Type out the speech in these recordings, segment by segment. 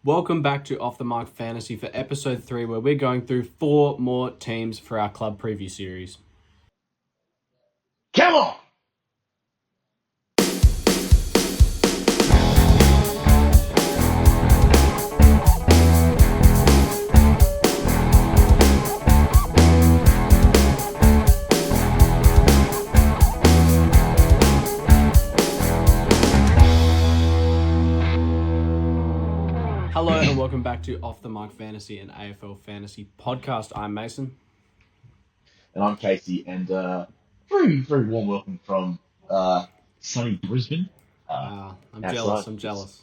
Welcome back to Off the Mark Fantasy for episode 3, where we're going through 4 more teams for our club preview series. Come on! Hello and welcome back to Off the Mark Fantasy and AFL Fantasy Podcast. I'm Mason. And I'm Casey, and very, very warm welcome from sunny Brisbane. I'm Outside, jealous.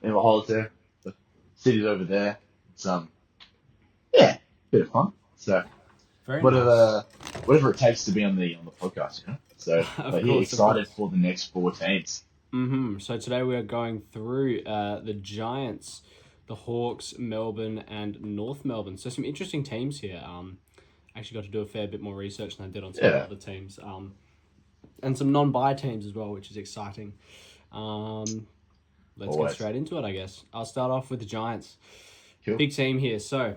in the holiday there. The city's over there. It's yeah, bit of fun. So Very whatever, whatever it takes to be on the podcast, So, Of but yeah, course. excited for the next 4 teams. So today we are going through the Giants, the Hawks, Melbourne, and North Melbourne. So some interesting teams here. Actually got to do a fair bit more research than I did on some other teams. And some non-buy teams as well, which is exciting. Let's get straight into it, I guess. I'll start off with the Giants. Cool. Big team here. So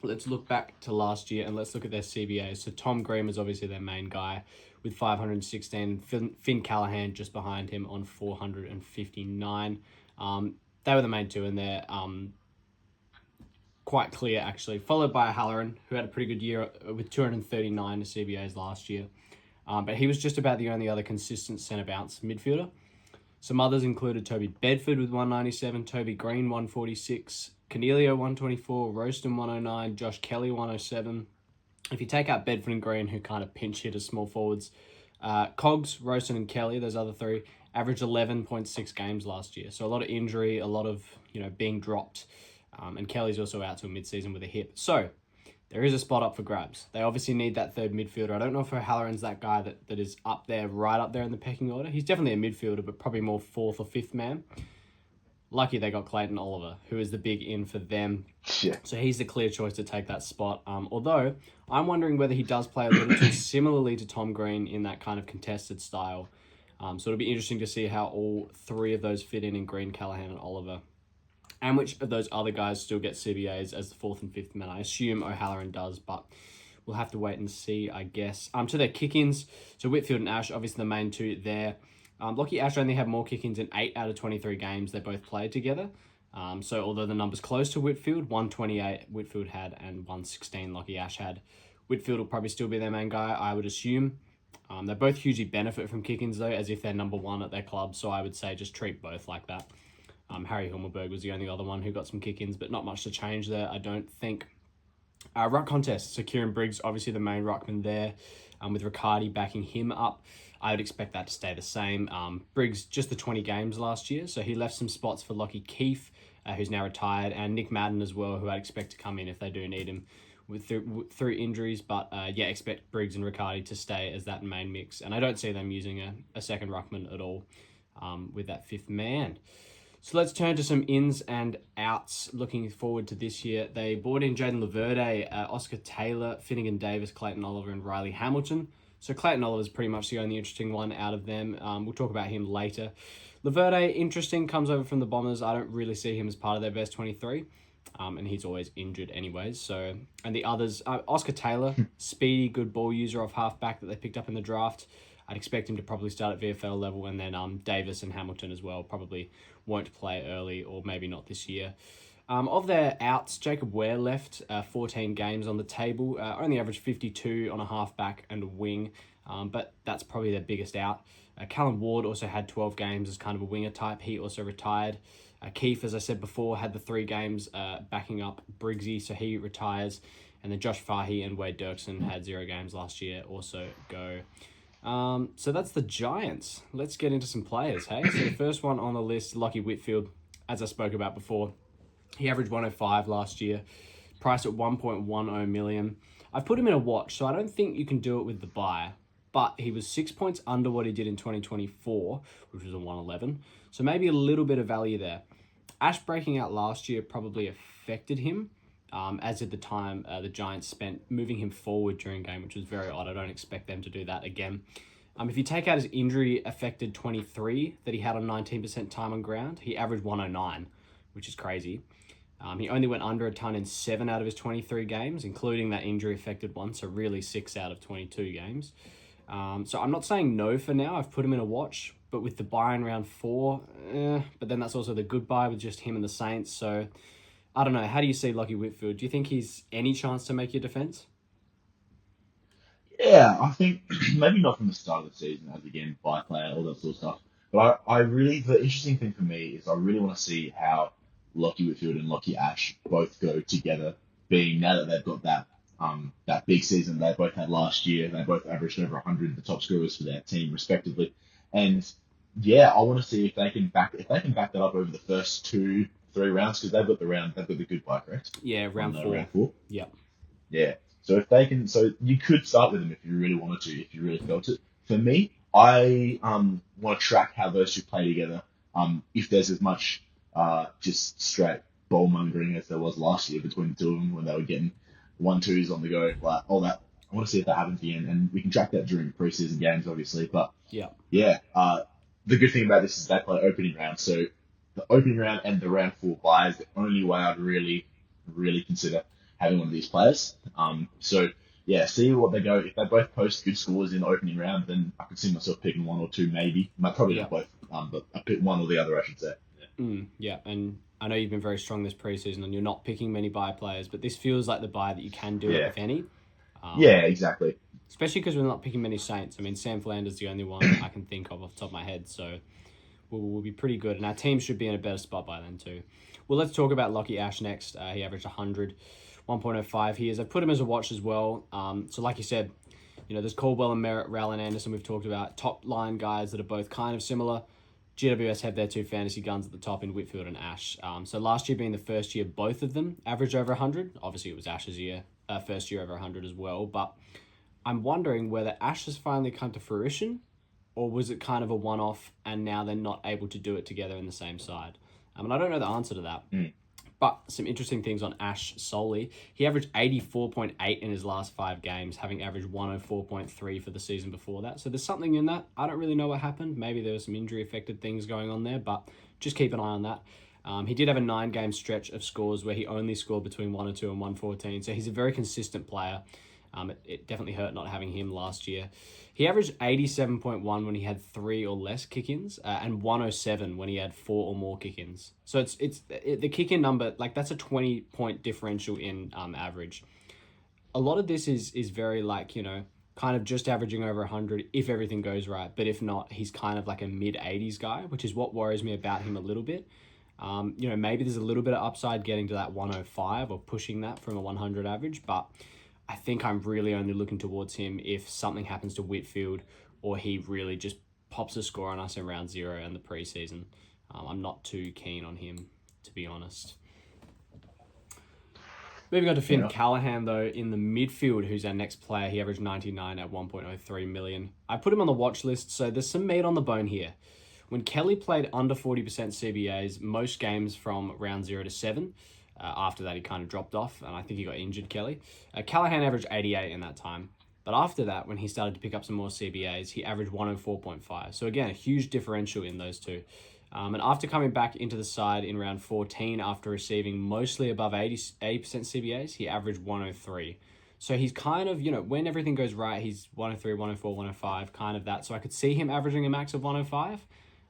let's look back to last year and let's look at their CBAs. So Tom Green was obviously their main guy with 516. Finn Callahan just behind him on 459. They were the main two, and they're quite clear, actually. Followed by Halloran, who had a pretty good year with 239 CBAs last year. But he was just about the only other consistent centre bounce midfielder. Some others included Toby Bedford with 197, Toby Green 146, Cornelio 124, Roaston 109, Josh Kelly 107. If you take out Bedford and Green, who kind of pinch hit as small forwards, Cogs, Roaston and Kelly, those other three, averaged 11.6 games last year. So a lot of injury, a lot of being dropped. And Kelly's also out to a mid-season with a hip. So there is a spot up for grabs. They obviously need that third midfielder. I don't know if O'Halloran's that guy that is up there, right up there in the pecking order. He's definitely a midfielder, but probably more fourth or fifth man. Lucky they got Clayton Oliver, who is the big in for them. Yeah. So he's the clear choice to take that spot. Although, I'm wondering whether he does play a little too similarly to Tom Green in that kind of contested style. So it'll be interesting to see how all three of those fit in Green, Callahan, and Oliver. And which of those other guys still get CBAs as the fourth and fifth man. I assume O'Halloran does, but we'll have to wait and see, I guess. To their kick-ins, so Whitfield and Ash, obviously the main two there. Lockie Ash only had more kick-ins in 8 out of 23 games they both played together. So although the number's close to Whitfield, 128 Whitfield had and 116 Lockie Ash had. Whitfield will probably still be their main guy, I would assume. They both hugely benefit from kick-ins, though, as if they're number one at their club. So I would say just treat both like that. Harry Hilmerberg was the only other one who got some kick-ins, but not much to change there, I don't think. Ruck contest. So Kieran Briggs, obviously the main ruckman there, with Riccardi backing him up. I would expect that to stay the same. Briggs, just the 20 games last year, so he left some spots for Lockie Keefe, who's now retired, and Nick Madden as well, who I'd expect to come in if they do need him through injuries. But expect Briggs and Riccardi to stay as that main mix. And I don't see them using a second ruckman at all with that fifth man. So let's turn to some ins and outs looking forward to this year. They brought in Jaden Laverde, Oscar Taylor, Finnegan Davis, Clayton Oliver, and Riley Hamilton. So Clayton Oliver is pretty much the only interesting one out of them. We'll talk about him later. Laverde, interesting, comes over from the Bombers. I don't really see him as part of their best 23. And he's always injured anyways. So, and the others, Oscar Taylor, speedy, good ball user off halfback that they picked up in the draft. I'd expect him to probably start at VFL level, and then Davis and Hamilton as well probably won't play early, or maybe not this year. Of their outs, Jacob Ware left 14 games on the table, only averaged 52 on a halfback and a wing, but that's probably their biggest out. Callum Ward also had 12 games as kind of a winger type. He also retired. Keefe, as I said before, had the 3 games backing up Briggsy, so he retires. And then Josh Fahey and Wade Dirksen had 0 games last year, also go. So that's the Giants. Let's get into some players, hey? So the first one on the list, Lockie Whitfield, as I spoke about before. He averaged 105 last year, priced at 1.10 million. I've put him in a watch, so I don't think you can do it with the buy, but he was 6 points under what he did in 2024, which was a 111. So maybe a little bit of value there. Ash breaking out last year probably affected him. As at the time, the Giants spent moving him forward during game, which was very odd. I don't expect them to do that again. If you take out his injury-affected 23 that he had on 19% time on ground, he averaged 109, which is crazy. He only went under a ton in 7 out of his 23 games, including that injury-affected one, so really 6 out of 22 games. So I'm not saying no for now. I've put him in a watch, but with the bye in round 4, but then that's also the goodbye with just him and the Saints. So I don't know. How do you see Lockie Whitfield? Do you think he's any chance to make your defense? Yeah, I think maybe not from the start of the season, as again, by player, all that sort of stuff. But I really, the interesting thing for me is I really want to see how Lockie Whitfield and Lockie Ash both go together, being now that they've got that big season they both had last year. They both averaged over 100, the top scorers for their team, respectively. And yeah, I want to see if they can back that up over the first 2, 3 rounds, because they've got the good bye, correct? Yeah, On round 4. round 4. Yep. Yeah. So if they can, so you could start with them if you really wanted to, if you really felt it. For me, I want to track how those two play together. If there's as much just straight ball mongering as there was last year between the two of them when they were getting 1-2s on the go, like all that. I want to see if that happens again, and we can track that during preseason games, obviously. But Yeah. yeah, the good thing about this is they play opening round, so the opening round and the round 4 bye is the only way I'd really consider having one of these players. So yeah, see what they go. If they both post good scores in the opening round, then I could see myself picking one or two, maybe. Probably Yeah. not both, but I pick one or the other, I should say. Yeah, and I know you've been very strong this preseason and you're not picking many buy players, but this feels like the buy that you can do it, Yeah, if any. yeah, exactly. Especially because we're not picking many Saints. I mean, Sam Flanders the only one I can think of off the top of my head, so we'll be pretty good. And our team should be in a better spot by then too. Well, let's talk about Lockie Ash next. He averaged 100, 1.05 here. I've put him as a watch as well. So like you said, there's Caldwell and Merritt, Rowell and Anderson we've talked about. Top line guys that are both kind of similar. GWS have their 2 fantasy guns at the top in Whitfield and Ash. So last year being the first year, both of them averaged over 100. Obviously, it was Ash's first year over 100 as well. But I'm wondering whether Ash has finally come to fruition, or was it kind of a one-off and now they're not able to do it together in the same side? And I don't know the answer to that. But some interesting things on Ash solely. He averaged 84.8 in his last 5 games, having averaged 104.3 for the season before that. So there's something in that. I don't really know what happened. Maybe there were some injury-affected things going on there, but just keep an eye on that. He did have a 9-game stretch of scores where he only scored between 102 and 114. So he's a very consistent player. It definitely hurt not having him last year. He averaged 87.1 when he had 3 or less kick-ins, and 107 when he had 4 or more kick-ins. So it's the kick-in number, like that's a 20-point differential in average. A lot of this is very kind of just averaging over 100 if everything goes right. But if not, he's kind of like a mid-80s guy, which is what worries me about him a little bit. Maybe there's a little bit of upside getting to that 105 or pushing that from a 100 average, but I think I'm really only looking towards him if something happens to Whitfield or he really just pops a score on us in round 0 in the preseason. I'm not too keen on him, to be honest. Moving on to Finn Callahan, though, in the midfield, who's our next player. He averaged 99 at 1.03 million. I put him on the watch list, so there's some meat on the bone here. When Kelly played under 40% CBAs, most games from round 0 to 7, after that, he kind of dropped off, and I think he got injured, Kelly. Callahan averaged 88 in that time. But after that, when he started to pick up some more CBAs, he averaged 104.5. So again, a huge differential in those two. And after coming back into the side in round 14, after receiving mostly above 80% CBAs, he averaged 103. So he's kind of, when everything goes right, he's 103, 104, 105, kind of that. So I could see him averaging a max of 105.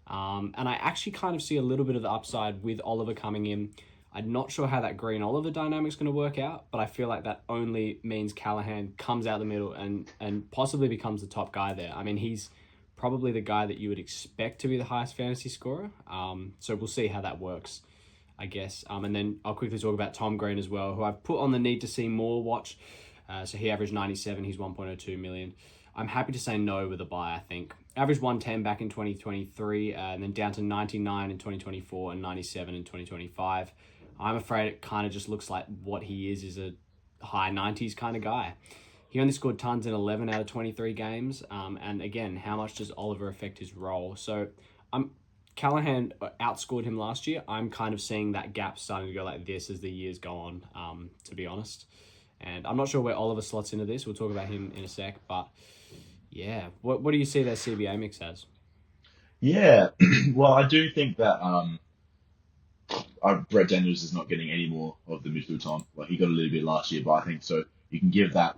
And I actually kind of see a little bit of the upside with Oliver coming in. I'm not sure how that Green Oliver dynamic's going to work out, but I feel like that only means Callahan comes out the middle and possibly becomes the top guy there. I mean, he's probably the guy that you would expect to be the highest fantasy scorer. So we'll see how that works, I guess. And then I'll quickly talk about Tom Green as well, who I've put on the need to see more watch. So he averaged 97. He's 1.02 million. I'm happy to say no with a buy, I think. Averaged 110 back in 2023, and then down to 99 in 2024 and 97 in 2025. I'm afraid it kind of just looks like what he is a high 90s kind of guy. He only scored tons in 11 out of 23 games. And again, how much does Oliver affect his role? So Callahan outscored him last year. I'm kind of seeing that gap starting to go like this as the years go on, to be honest. And I'm not sure where Oliver slots into this. We'll talk about him in a sec. But yeah, what do you see their CBA mix as? Yeah, well, I do think that Brett Daniels is not getting any more of the midfield time. Like he got a little bit last year, but I think so. You can give that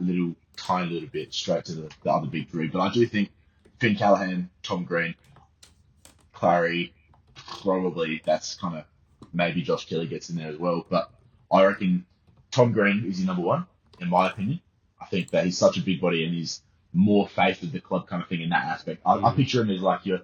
tiny little bit straight to the other big three. But I do think Finn Callahan, Tom Green, Clary, probably that's kind of maybe Josh Kelly gets in there as well. But I reckon Tom Green is your number one, in my opinion. I think that he's such a big body and he's more faith with the club kind of thing in that aspect. I picture him as like your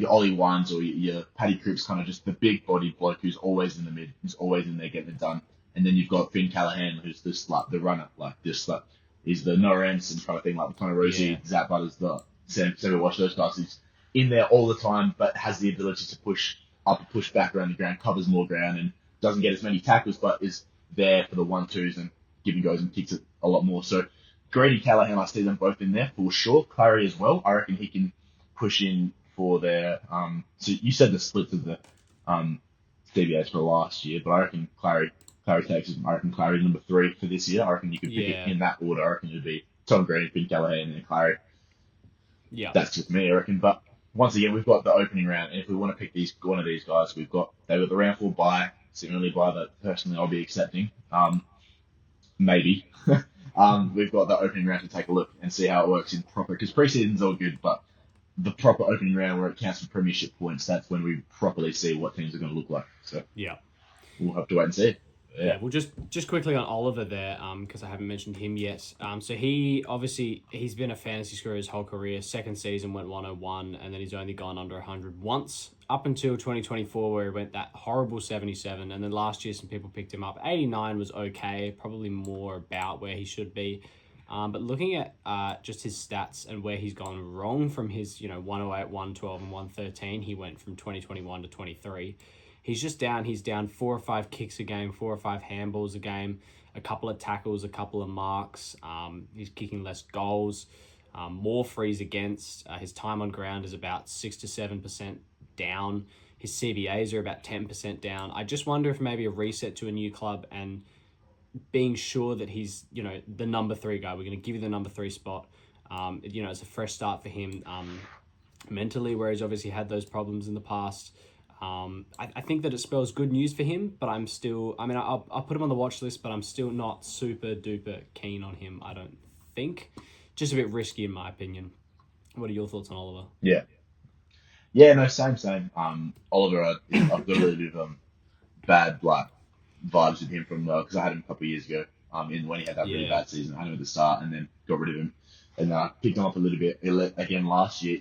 Ollie Wines or your Paddy Cripps, kind of just the big body bloke who's always in the mid, who's always in there getting it done. And then you've got Finn Callahan, who's this like the runner, like this like he's the Noah Anderson kind of thing, like the kind of Rosie, Zach Butters, the Sammy Wash, those guys. He's in there all the time, but has the ability to push up and push back around the ground, covers more ground, and doesn't get as many tackles, but is there for the 1-2s and giving goes and kicks it a lot more. So Grady Callahan, I see them both in there for sure. Clary as well. I reckon he can push in for their. So you said the splits of the CBAs for last year, but I reckon Clary takes it. I reckon Clary number 3 for this year. I reckon you could pick it in that order. I reckon it'd be Tom Green, Finn Callahan, and Clary. Yeah, that's just me, I reckon. But once again, we've got the opening round, and if we want to pick one of these guys, they've got the round 4 bye, similarly bye that personally I'll be accepting. Maybe. We've got the opening round to take a look and see how it works in proper, because preseason's all good, but the proper opening round where it counts for premiership points, that's when we properly see what teams are going to look like. So yeah, we'll have to wait and see. Yeah, well, just quickly on Oliver there, because I haven't mentioned him yet. So he's been a fantasy scorer his whole career. Second season went 101, and then he's only gone under 100 once, up until 2024 where he went that horrible 77, and then last year some people picked him up. 89 was okay, probably more about where he should be. But looking at just his stats and where he's gone wrong from his 108, 112, and 113, he went from 2021 to 23. He's just down. He's down 4 or 5 kicks a game, 4 or 5 handballs a game, a couple of tackles, a couple of marks. He's kicking less goals, more frees against. His time on ground is about 6 to 7% down. His CBAs are about 10% down. I just wonder if maybe a reset to a new club and being sure that he's the number 3 guy. We're going to give you the number 3 spot. It's a fresh start for him mentally, where he's obviously had those problems in the past. I think that it spells good news for him, but I'll put him on the watch list, but I'm still not super duper keen on him, I don't think. Just a bit risky in my opinion. What are your thoughts on Oliver? Yeah, no, same. Oliver, I've got a little bit of bad vibes with him from because I had him a couple of years ago when he had that really bad season. I had him at the start and then got rid of him and picked him up a little bit again last year.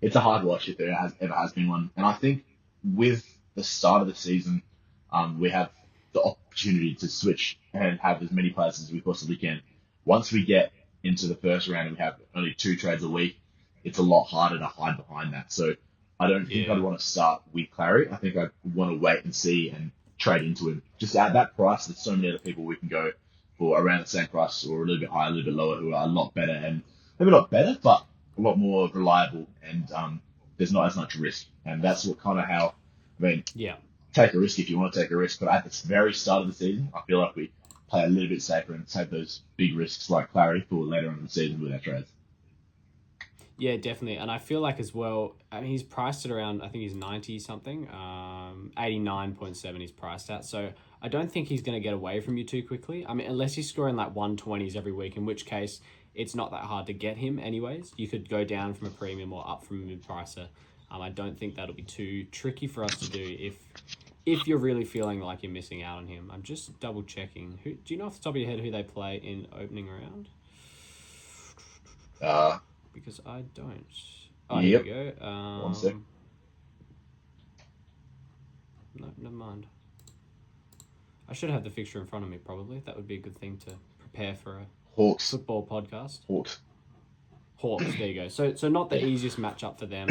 It's a hard watch if there ever has been one. And I think with the start of the season, we have the opportunity to switch and have as many players as we possibly can. Once we get into the first round and we have only 2 trades a week, it's a lot harder to hide behind that. So I don't think I'd want to start with Clary. I think I'd want to wait and see and trade into him. Just at that price, there's so many other people we can go for around the same price or a little bit higher, a little bit lower, who are a lot better and maybe not better, but a lot more reliable, and there's not as much risk. And that's take a risk if you want to take a risk, but at the very start of the season, I feel like we play a little bit safer and save those big risks like Clary for later on in the season with our trades. Yeah, definitely. And I feel like as well, he's priced at around, I think he's 90 something, 89.7 he's priced at. So I don't think he's going to get away from you too quickly. Unless he's scoring like 120s every week, in which case it's not that hard to get him anyways. You could go down from a premium or up from a mid-pricer. I don't think that'll be too tricky for us to do if you're really feeling like you're missing out on him. I'm just double checking. Do you know off the top of your head who they play in opening round? Because I don't. Oh, Yep. Here we go. 1 sec. No, never mind. I should have the fixture in front of me, probably. That would be a good thing to prepare for a Hawks. football podcast. Hawks, there you go. So not the easiest matchup for them.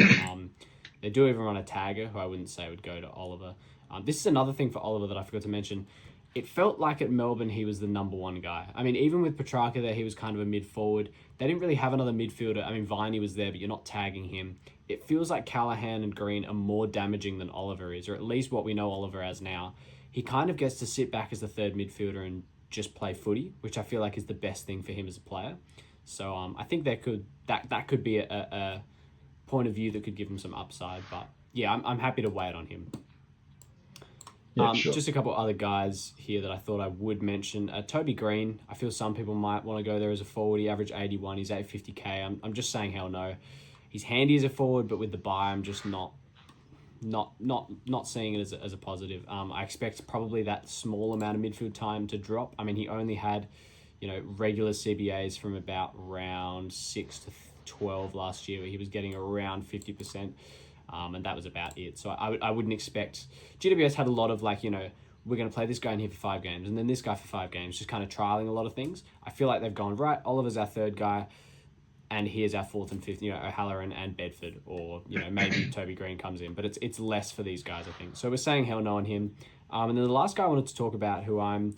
They do even run a tagger, who I wouldn't say would go to Oliver. This is another thing for Oliver that I forgot to mention. It felt like at Melbourne he was the number 1 guy. Even with Petrarca there, he was kind of a mid-forward. They didn't really have another midfielder. Viney was there, but you're not tagging him. It feels like Callahan and Green are more damaging than Oliver is, or at least what we know Oliver as now. He kind of gets to sit back as the third midfielder and just play footy, which I feel like is the best thing for him as a player. So I think that could be a point of view that could give him some upside. But yeah, I'm happy to wait on him. Yeah, sure. Just a couple other guys here that I thought I would mention. Toby Green, I feel some people might want to go there as a forward. He averaged 81. He's 850k. I'm just saying hell no. He's handy as a forward, but with the buy, I'm just not seeing it as a positive. I expect probably that small amount of midfield time to drop. I mean, he only had, regular CBAs from about round 6 to 12 last year, where he was getting around 50%. And that was about it. So I wouldn't expect. GWS had a lot of we're going to play this guy in here for 5 games and then this guy for 5 games, just kind of trialing a lot of things. I feel like they've gone, right, Oliver's our third guy, and here's our fourth and fifth, O'Halloran and Bedford, or maybe Toby Green comes in, but it's less for these guys, I think. So we're saying hell no on him. And then the last guy I wanted to talk about, who I'm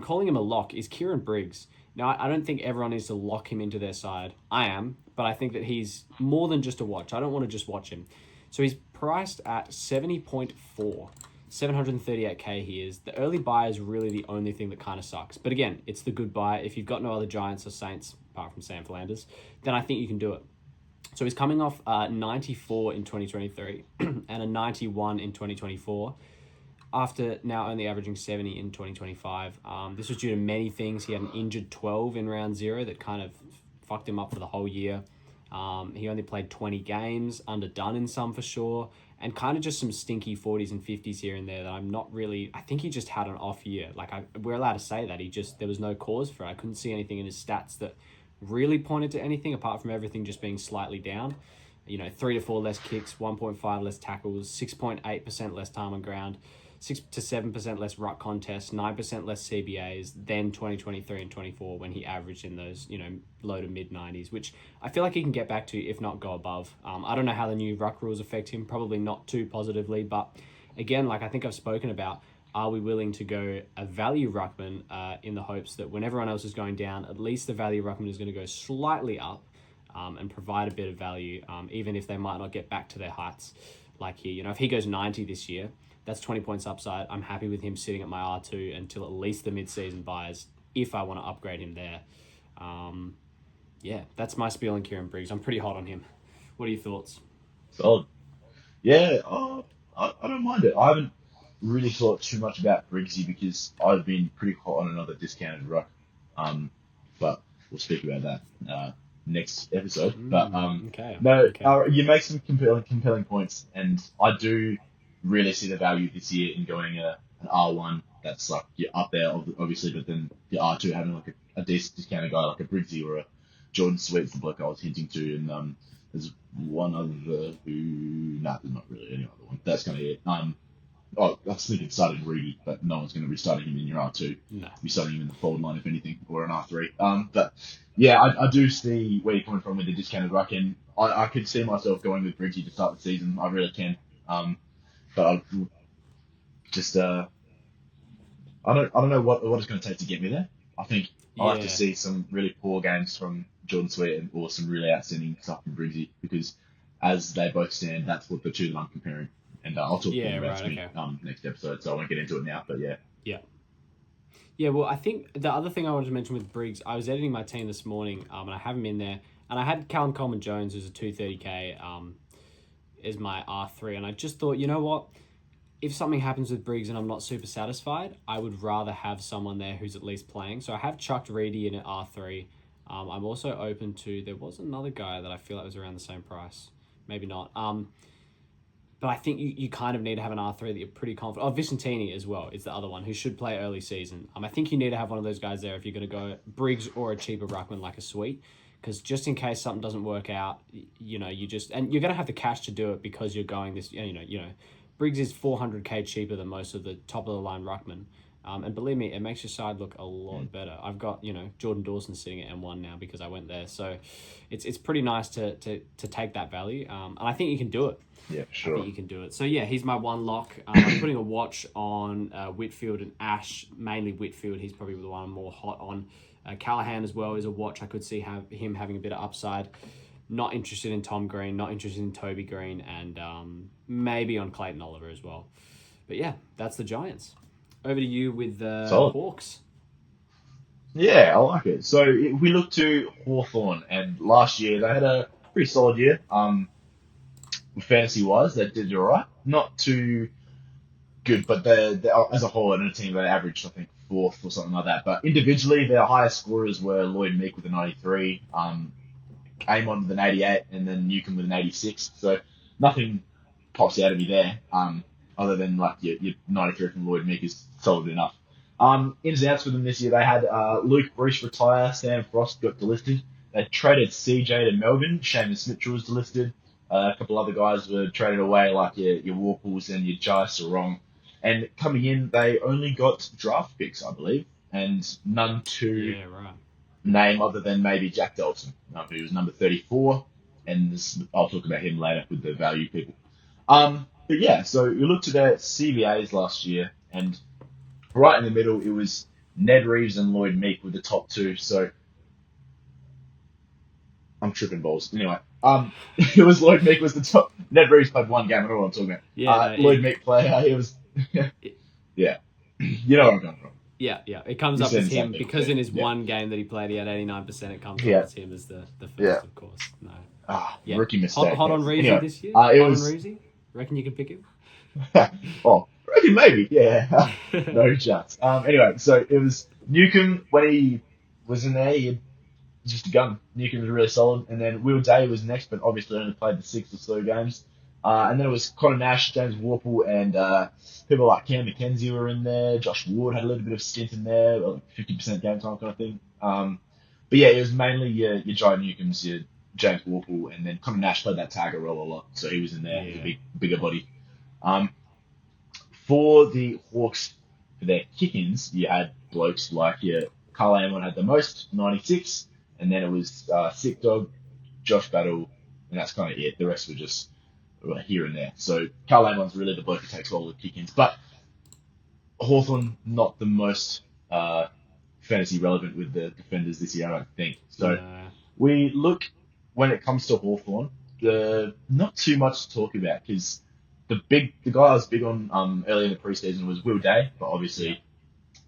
calling him a lock, is Kieran Briggs. Now, I don't think everyone needs to lock him into their side. I am, but I think that he's more than just a watch. I don't want to just watch him. So he's priced at 70.4. 738k he is. The early buy is really the only thing that kind of sucks. But again, it's the good buy. If you've got no other Giants or Saints, apart from Sam Flanders, then I think you can do it. So he's coming off 94 in 2023 and a 91 in 2024. After now only averaging 70 in 2025. This was due to many things. He had an injured 12 in round 0 that kind of fucked him up for the whole year. He only played 20 games, underdone in some for sure, and kind of just some stinky 40s and 50s here and there that I'm not really. I think he just had an off year. We're allowed to say that. There was no cause for it. I couldn't see anything in his stats that really pointed to anything apart from everything just being slightly down. 3 to 4 less kicks, 1.5 less tackles, 6.8% less time on ground, 6 to 7% less ruck contests, 9% less CBAs than 2023 and 24 when he averaged in those, low to mid 90s, which I feel like he can get back to, if not go above. I don't know how the new ruck rules affect him, probably not too positively, but again, like I think I've spoken about, are we willing to go a value ruckman in the hopes that when everyone else is going down, at least the value ruckman is going to go slightly up and provide a bit of value, even if they might not get back to their heights like here. If he goes 90 this year, that's 20 points upside. I'm happy with him sitting at my R2 until at least the mid-season buys, if I want to upgrade him there. That's my spiel on Kieran Briggs. I'm pretty hot on him. What are your thoughts? Solid. Yeah, I don't mind it. I haven't really thought too much about Briggsy because I've been pretty hot on another discounted ruck. But we'll speak about that next episode. But Okay. no, you make some compelling points, and I do really see the value this year in going an R1 that's like you're up there, obviously, but then your R2 having like a decent discounted guy like a Briggsy or a Jordan Sweet's the bloke I was hinting to, and there's one other there's not really any other one. That's kind of it. I was thinking starting Reedy, but no one's going to be starting him in your R2. No. Be starting him in the forward line, if anything, or an R3. But yeah, I do see where you're coming from with the discounted ruck, and I could see myself going with Briggsy to start the season. I really can. But I just I don't know what it's going to take to get me there. I think I'll have to see some really poor games from Jordan Sweet or some really outstanding stuff from Briggsy, because as they both stand, that's what the two that I'm comparing. And I'll talk about next episode, so I won't get into it now. But yeah. Yeah, well, I think the other thing I wanted to mention with Briggs, I was editing my team this morning, and I have him in there, and I had Callum Coleman-Jones, who's a 230k, as my R3, and I just thought, you know what? If something happens with Briggs and I'm not super satisfied, I would rather have someone there who's at least playing. So I have chucked Reedy in at R3. I'm also open to, there was another guy that I feel like was around the same price. Maybe not. But I think you kind of need to have an R3 that you're pretty confident. Oh, Vicentini as well is the other one who should play early season. I think you need to have one of those guys there if you're going to go Briggs or a cheaper ruckman like a Sweet. Because just in case something doesn't work out, you just, and you're going to have the cash to do it because you're going this, Briggs is 400k cheaper than most of the top of the line ruckman. And believe me, it makes your side look a lot better. I've got, Jordan Dawson sitting at M1 now because I went there. So it's pretty nice to take that value. And I think you can do it. Yeah, sure. I think you can do it. So yeah, he's my one lock. I'm putting a watch on Whitfield and Ash, mainly Whitfield. He's probably the one I'm more hot on. Callahan as well is a watch. I could see him having a bit of upside. Not interested in Tom Green, not interested in Toby Green, and maybe on Clayton Oliver as well. But yeah, that's the Giants. Over to you with the Hawks. Yeah, I like it. So we look to Hawthorn, and last year they had a pretty solid year. Fantasy wise, they did all right. Not too good, but as a whole, in a team, they averaged, I think, fourth or something like that. But individually, their highest scorers were Lloyd Meek with a 93, Amon with an 88, and then Newcomb with an 86. So nothing pops out of me there, other than like your 93 from Lloyd Meek is solid enough. Ins and outs for them this year, they had Luke Bruce retire, Sam Frost got delisted. They traded CJ to Melbourne, Seamus Mitchell was delisted. A couple other guys were traded away, like your Warples and your Jai Sarong. And coming in, they only got draft picks, I believe, and none to Yeah, right. name other than maybe Jack Dalton, who was number 34. And I'll talk about him later with the value people. But yeah, so we looked at their CBAs last year, and right in the middle, it was Ned Reeves and Lloyd Meek with the top two. So I'm tripping balls. Anyway, it was Lloyd Meek was the top. Ned Reeves played one game. I don't know what I'm talking about. Yeah, no, Lloyd Meek player. He was. Yeah, you know where I'm going from. yeah. It comes You up said as the same him thing, because yeah. in his Yeah. one game that he played, he had 89%. It comes Yeah. up as him as the first, Yeah. of course. No. Yeah. Rookie mistake. Hot on Reezy Anyway, this year? it Hot was. on Reezy? Reckon you can pick him? Oh, reckon maybe. Yeah. No chance. Anyway, so it was Newcomb when he was in there. He had just a gun. Newcomb was really solid, and then Will Day was next, but obviously only played the 6 or so games. And then it was Connor Nash, James Warple, and people like Cam McKenzie were in there. Josh Ward had a little bit of stint in there, like 50% game time kind of thing. But yeah, it was mainly your Jai Newcombs, your James Warple, and then Connor Nash played that tagger role a lot, so he was in there. He's a bigger body. For the Hawks, for their kick-ins, you had blokes like your Carl Amon had the most, 96, and then it was Sick Dog, Josh Battle, and that's kind of it. The rest were just here and there. So Carl Amon's really the bloke who takes all the kick-ins. But Hawthorn not the most fantasy relevant with the defenders this year, I don't think. So we look, when it comes to Hawthorn, not too much to talk about because the guy I was big on early in the preseason was Will Day, but obviously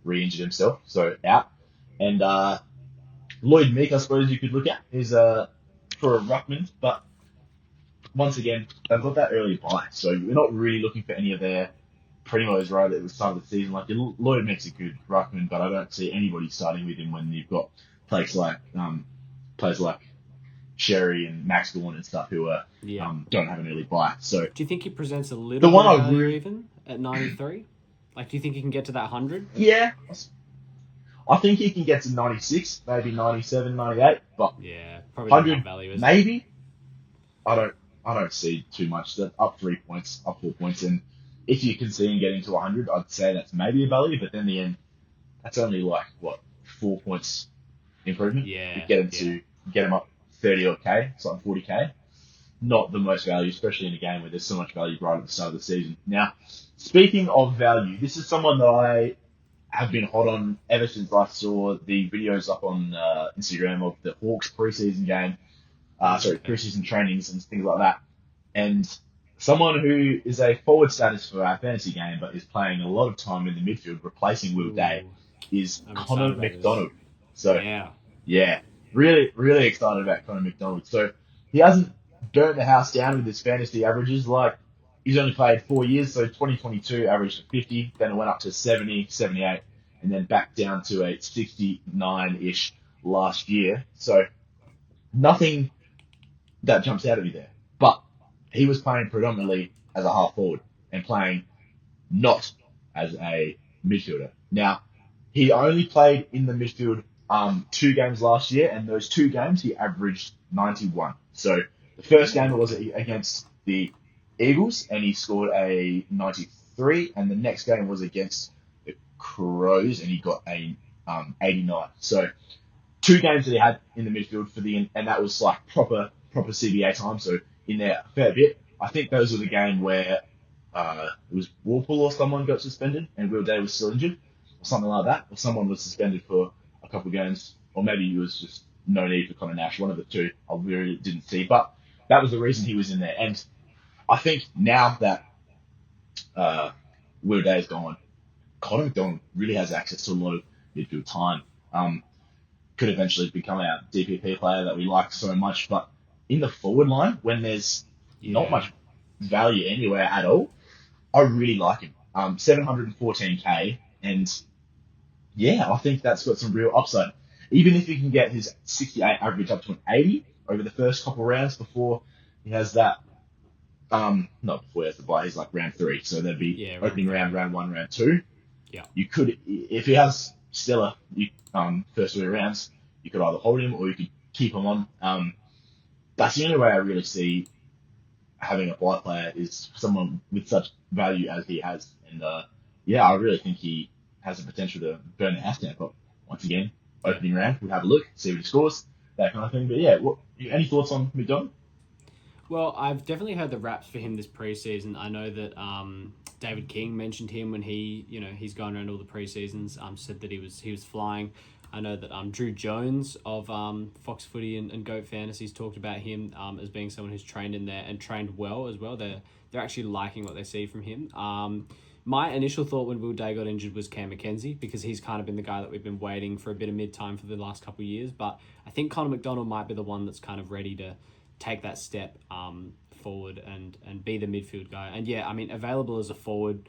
re-injured himself, so out. And Lloyd Meek, I suppose you could look at, is for a ruckman, but once again, they've got that early bye, so we're not really looking for any of their primos right at the start of the season. Like Lloyd Meek's a good ruckman, but I don't see anybody starting with him when you've got players like Sherry and Max Gorn and stuff who are don't have an early bye. So do you think he presents a little bit of value even at 93? Like, do you think he can get to that 100? Yeah. I think he can get to 96, maybe 97, 98, but yeah, probably 100 value, maybe. I don't see too much. That up 3 points, up 4 points, and if you can see him getting to 100, I'd say that's maybe a value. But then in the end, that's only like 4 points improvement. Yeah, you get him up 30 or K, something 40K. Not the most value, especially in a game where there's so much value right at the start of the season. Now, speaking of value, this is someone that I have been hot on ever since I saw the videos up on Instagram of the Hawks preseason game. Preseason trainings and things like that. And someone who is a forward status for our fantasy game, but is playing a lot of time in the midfield, replacing Will Day, is Connor McDonald. So, yeah, really, really excited about Connor McDonald. So, he hasn't burnt the house down with his fantasy averages. Like, he's only played 4 years, so 2022 averaged 50, then it went up to 70, 78, and then back down to a 69-ish last year. So, nothing that jumps out at me there. But he was playing predominantly as a half forward and playing not as a midfielder. Now, he only played in the midfield 2 games last year, and those 2 games he averaged 91. So the first game was against the Eagles, and he scored a 93, and the next game was against the Crows, and he got a 89. So 2 games that he had in the midfield and that was like proper CBA time, so in there a fair bit. I think those were the game where it was Warple or someone got suspended and Will Day was still injured, or something like that, or someone was suspended for a couple of games, or maybe it was just no need for Connor Nash, one of the two. I really didn't see, but that was the reason he was in there. And I think now that Will Day is gone, Connor McDonald really has access to a lot of midfield time. Could eventually become our DPP player that we like so much, but in the forward line, when there's not much value anywhere at all, I really like him. 714K, and yeah, I think that's got some real upside. Even if he can get his 68 average up to an 80 over the first couple rounds before he has that, not before he has the bye, he's like round three, so that'd be Yeah, round opening round, three. round one, round two. Yeah. You could, if he has stellar first three rounds, you could either hold him or you could keep him on. That's the only way I really see having a fly player is someone with such value as he has. And yeah, I really think he has the potential to burn the house down. But once again, Yeah. opening round, we'll have a look, see what he scores, that kind of thing. But yeah, any thoughts on McDonald? Well, I've definitely heard the raps for him this preseason. I know that David King mentioned him when he's going around all the preseasons. Said that he was flying. I know that Drew Jones of Fox Footy and Goat Fantasies talked about him as being someone who's trained in there and trained well as well. They're actually liking what they see from him. My initial thought when Will Day got injured was Cam Mackenzie, because he's kind of been the guy that we've been waiting for a bit of mid-time for the last couple of years. But I think Connor McDonald might be the one that's kind of ready to take that step forward and be the midfield guy. And yeah, I mean, available as a forward,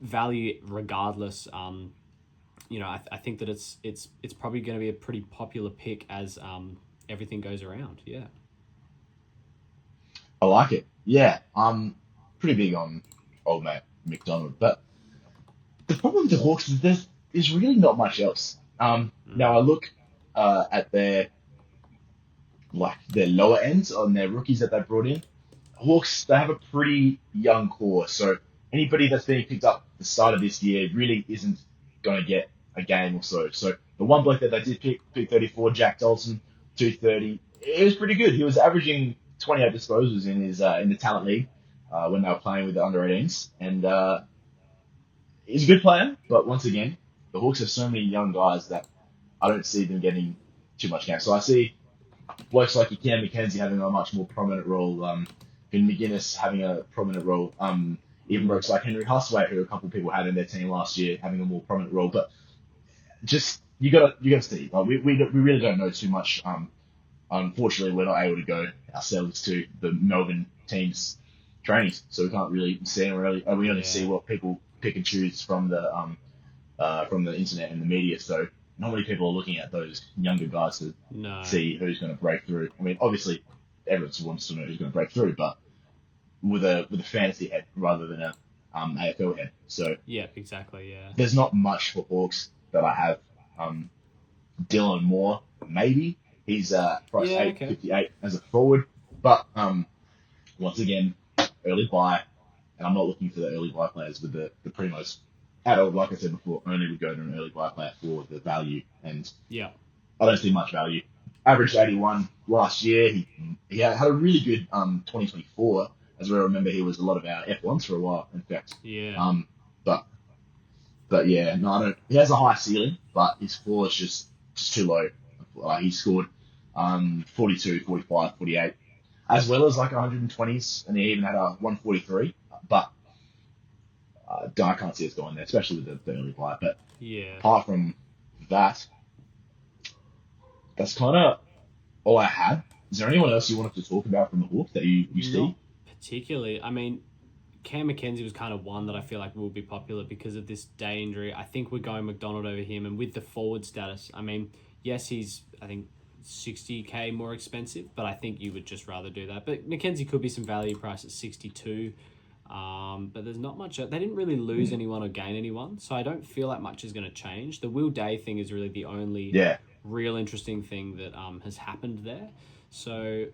value regardless. I think that it's probably going to be a pretty popular pick as everything goes around. Yeah. I like it. Yeah, I'm pretty big on old mate McDonald, but the problem with the Hawks is there's really not much else. Mm. Now I look at their lower ends on their rookies that they brought in. Hawks, they have a pretty young core, so anybody that's being picked up at the start of this year really isn't going to get a game or so. So the one bloke that they did pick 34, Jack Dolson, 230, it was pretty good. He was averaging 28 disposals in the talent league when they were playing with the under 18s, and he's a good player. But once again, the Hawks have so many young guys that I don't see them getting too much game. So I see blokes like Cam Mackenzie having a much more prominent role, Vin McGuinness having a prominent role, even Mm. blokes like Henry Hustwaite, who a couple of people had in their team last year, having a more prominent role. But just you gotta see. Like, we really don't know too much. Unfortunately, we're not able to go ourselves to the Melbourne team's trainings, so we can't really see them really. We only see Yeah. what people pick and choose from the internet and the media. So not many people are looking at those younger guys to No. see who's going to break through. I mean, obviously, everyone wants to know who's going to break through, but with a fantasy head rather than a AFL head. So Yeah. Exactly. Yeah. there's not much for Hawks that I have. Um, Dylan Moore, maybe he's price Yeah. Okay. 8.58 as a forward, but once again, early buy, and I'm not looking for the early buy players with the primos at all. Like I said before, only would go to an early buy player for the value, and Yeah. I don't see much value. Averaged 81 last year. He had a really good 2024. As we remember, he was a lot of our F1s for a while, in fact. Yeah. Um, but but yeah, no, I don't. He has a high ceiling, but his floor is just too low. He scored 42, 45, 48, as well as like 120s, and he even had a 143. But I can't see us going there, especially with the early buy. But Yeah. apart from that, that's kind of all I had. Is there anyone else you wanted to talk about from the Hawks that you Not see? particularly. I mean, Cam Mackenzie was kind of one that I feel like will be popular because of this day injury. I think we're going McDonald over him, and with the forward status, I mean, yes, he's I think 60K more expensive, but I think you would just rather do that. But Mackenzie could be some value price at 62. But there's not much. They didn't really lose Mm. anyone or gain anyone, so I don't feel like much is going to change. The Will Day thing is really the only Yeah, real interesting thing that has happened there. So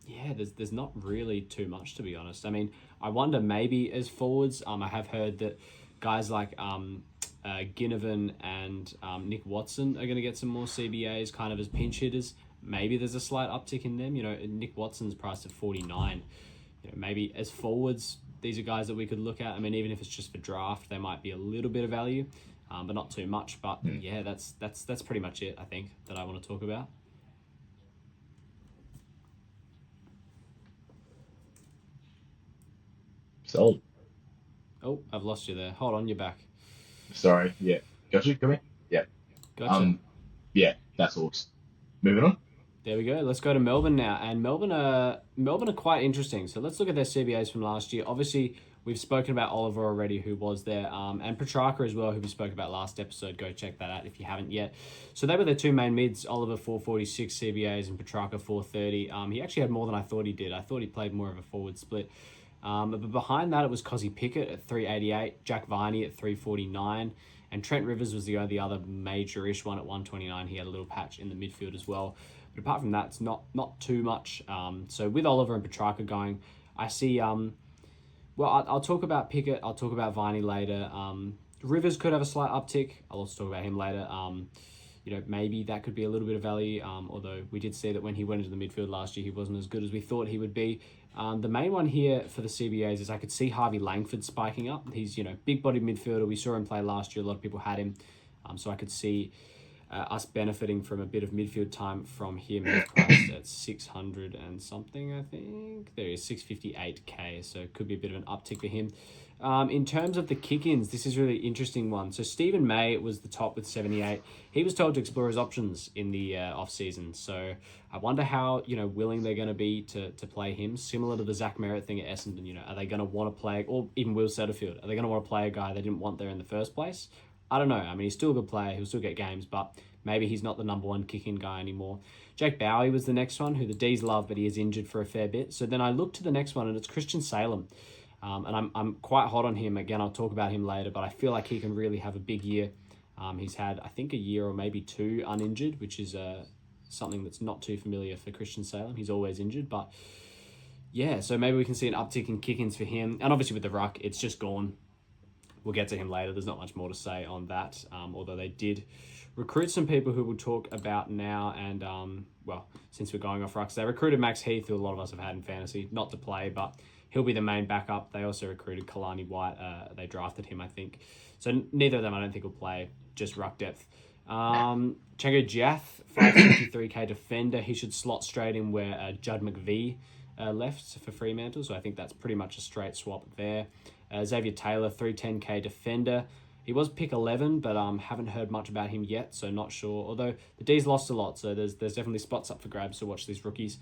yeah, there's not really too much, to be honest. I mean, I wonder maybe as forwards, I have heard that guys like Ginnivan and Nick Watson are going to get some more CBAs kind of as pinch hitters. Maybe there's a slight uptick in them. Nick Watson's priced at 49. Maybe as forwards, these are guys that we could look at. I mean, even if it's just for draft, they might be a little bit of value, but not too much. But mm. yeah, that's pretty much it, I think, that I want to talk about. Sold. Oh, I've lost you there. Hold on, you're back. Sorry. Yeah, got you. Come here. Yeah. Gotcha. Um. Yeah, that's Hawks. Moving on. There we go. Let's go to Melbourne now. And Melbourne are quite interesting. So let's look at their CBAs from last year. Obviously, We've spoken about Oliver already, who was there, and Petrarca as well, who we spoke about last episode. Go check that out if you haven't yet. So they were their two main mids, Oliver 446 CBAs and Petrarca 430. He actually had more than I thought he did. I thought he played more of a forward split. But behind that, it was Cozzy Pickett at 388, Jack Viney at 349, and Trent Rivers was the only other major-ish one at 129. He had a little patch in the midfield as well. But apart from that, it's not too much. So with Oliver and Petrarca going, I see... I'll talk about Pickett. I'll talk about Viney later. Rivers could have a slight uptick. I'll also talk about him later. Maybe that could be a little bit of value, although we did see that when he went into the midfield last year, he wasn't as good as we thought he would be. The main one here for the CBAs is I could see Harvey Langford spiking up. He's, big-bodied midfielder. We saw him play last year. A lot of people had him. So I could see us benefiting from a bit of midfield time from him. He's priced at 600 and something, I think. There is 658k, so it could be a bit of an uptick for him. In terms of the kick-ins, this is a really interesting one. So Stephen May was the top with 78. He was told to explore his options in the off-season. So I wonder how, willing they're going to be to play him. Similar to the Zach Merritt thing at Essendon, are they going to want to play, or even Will Setterfield, are they going to want to play a guy they didn't want there in the first place? I don't know. I mean, he's still a good player. He'll still get games, but maybe he's not the number one kick-in guy anymore. Jake Bowie was the next one, who the D's love, but he is injured for a fair bit. So then I looked to the next one, and it's Christian Salem. And I'm quite hot on him. Again, I'll talk about him later, but I feel like he can really have a big year. He's had, I think, a year or maybe two uninjured, which is something that's not too familiar for Christian Salem. He's always injured, but yeah, so maybe we can see an uptick in kick-ins for him. And obviously with the ruck, it's just gone. We'll get to him later. There's not much more to say on that, although they did recruit some people who we'll talk about now. And, since we're going off rucks, they recruited Max Heath, who a lot of us have had in fantasy, not to play, but he'll be the main backup. They also recruited Kalani White. They drafted him, I think. So neither of them I don't think will play, just ruck depth. Chango Jiath, 553k defender. He should slot straight in where Judd McVie left for Fremantle. So I think that's pretty much a straight swap there. Xavier Taylor, 310k defender. He was pick 11, but haven't heard much about him yet, so not sure. Although the D's lost a lot, so there's definitely spots up for grabs, so watch these rookies.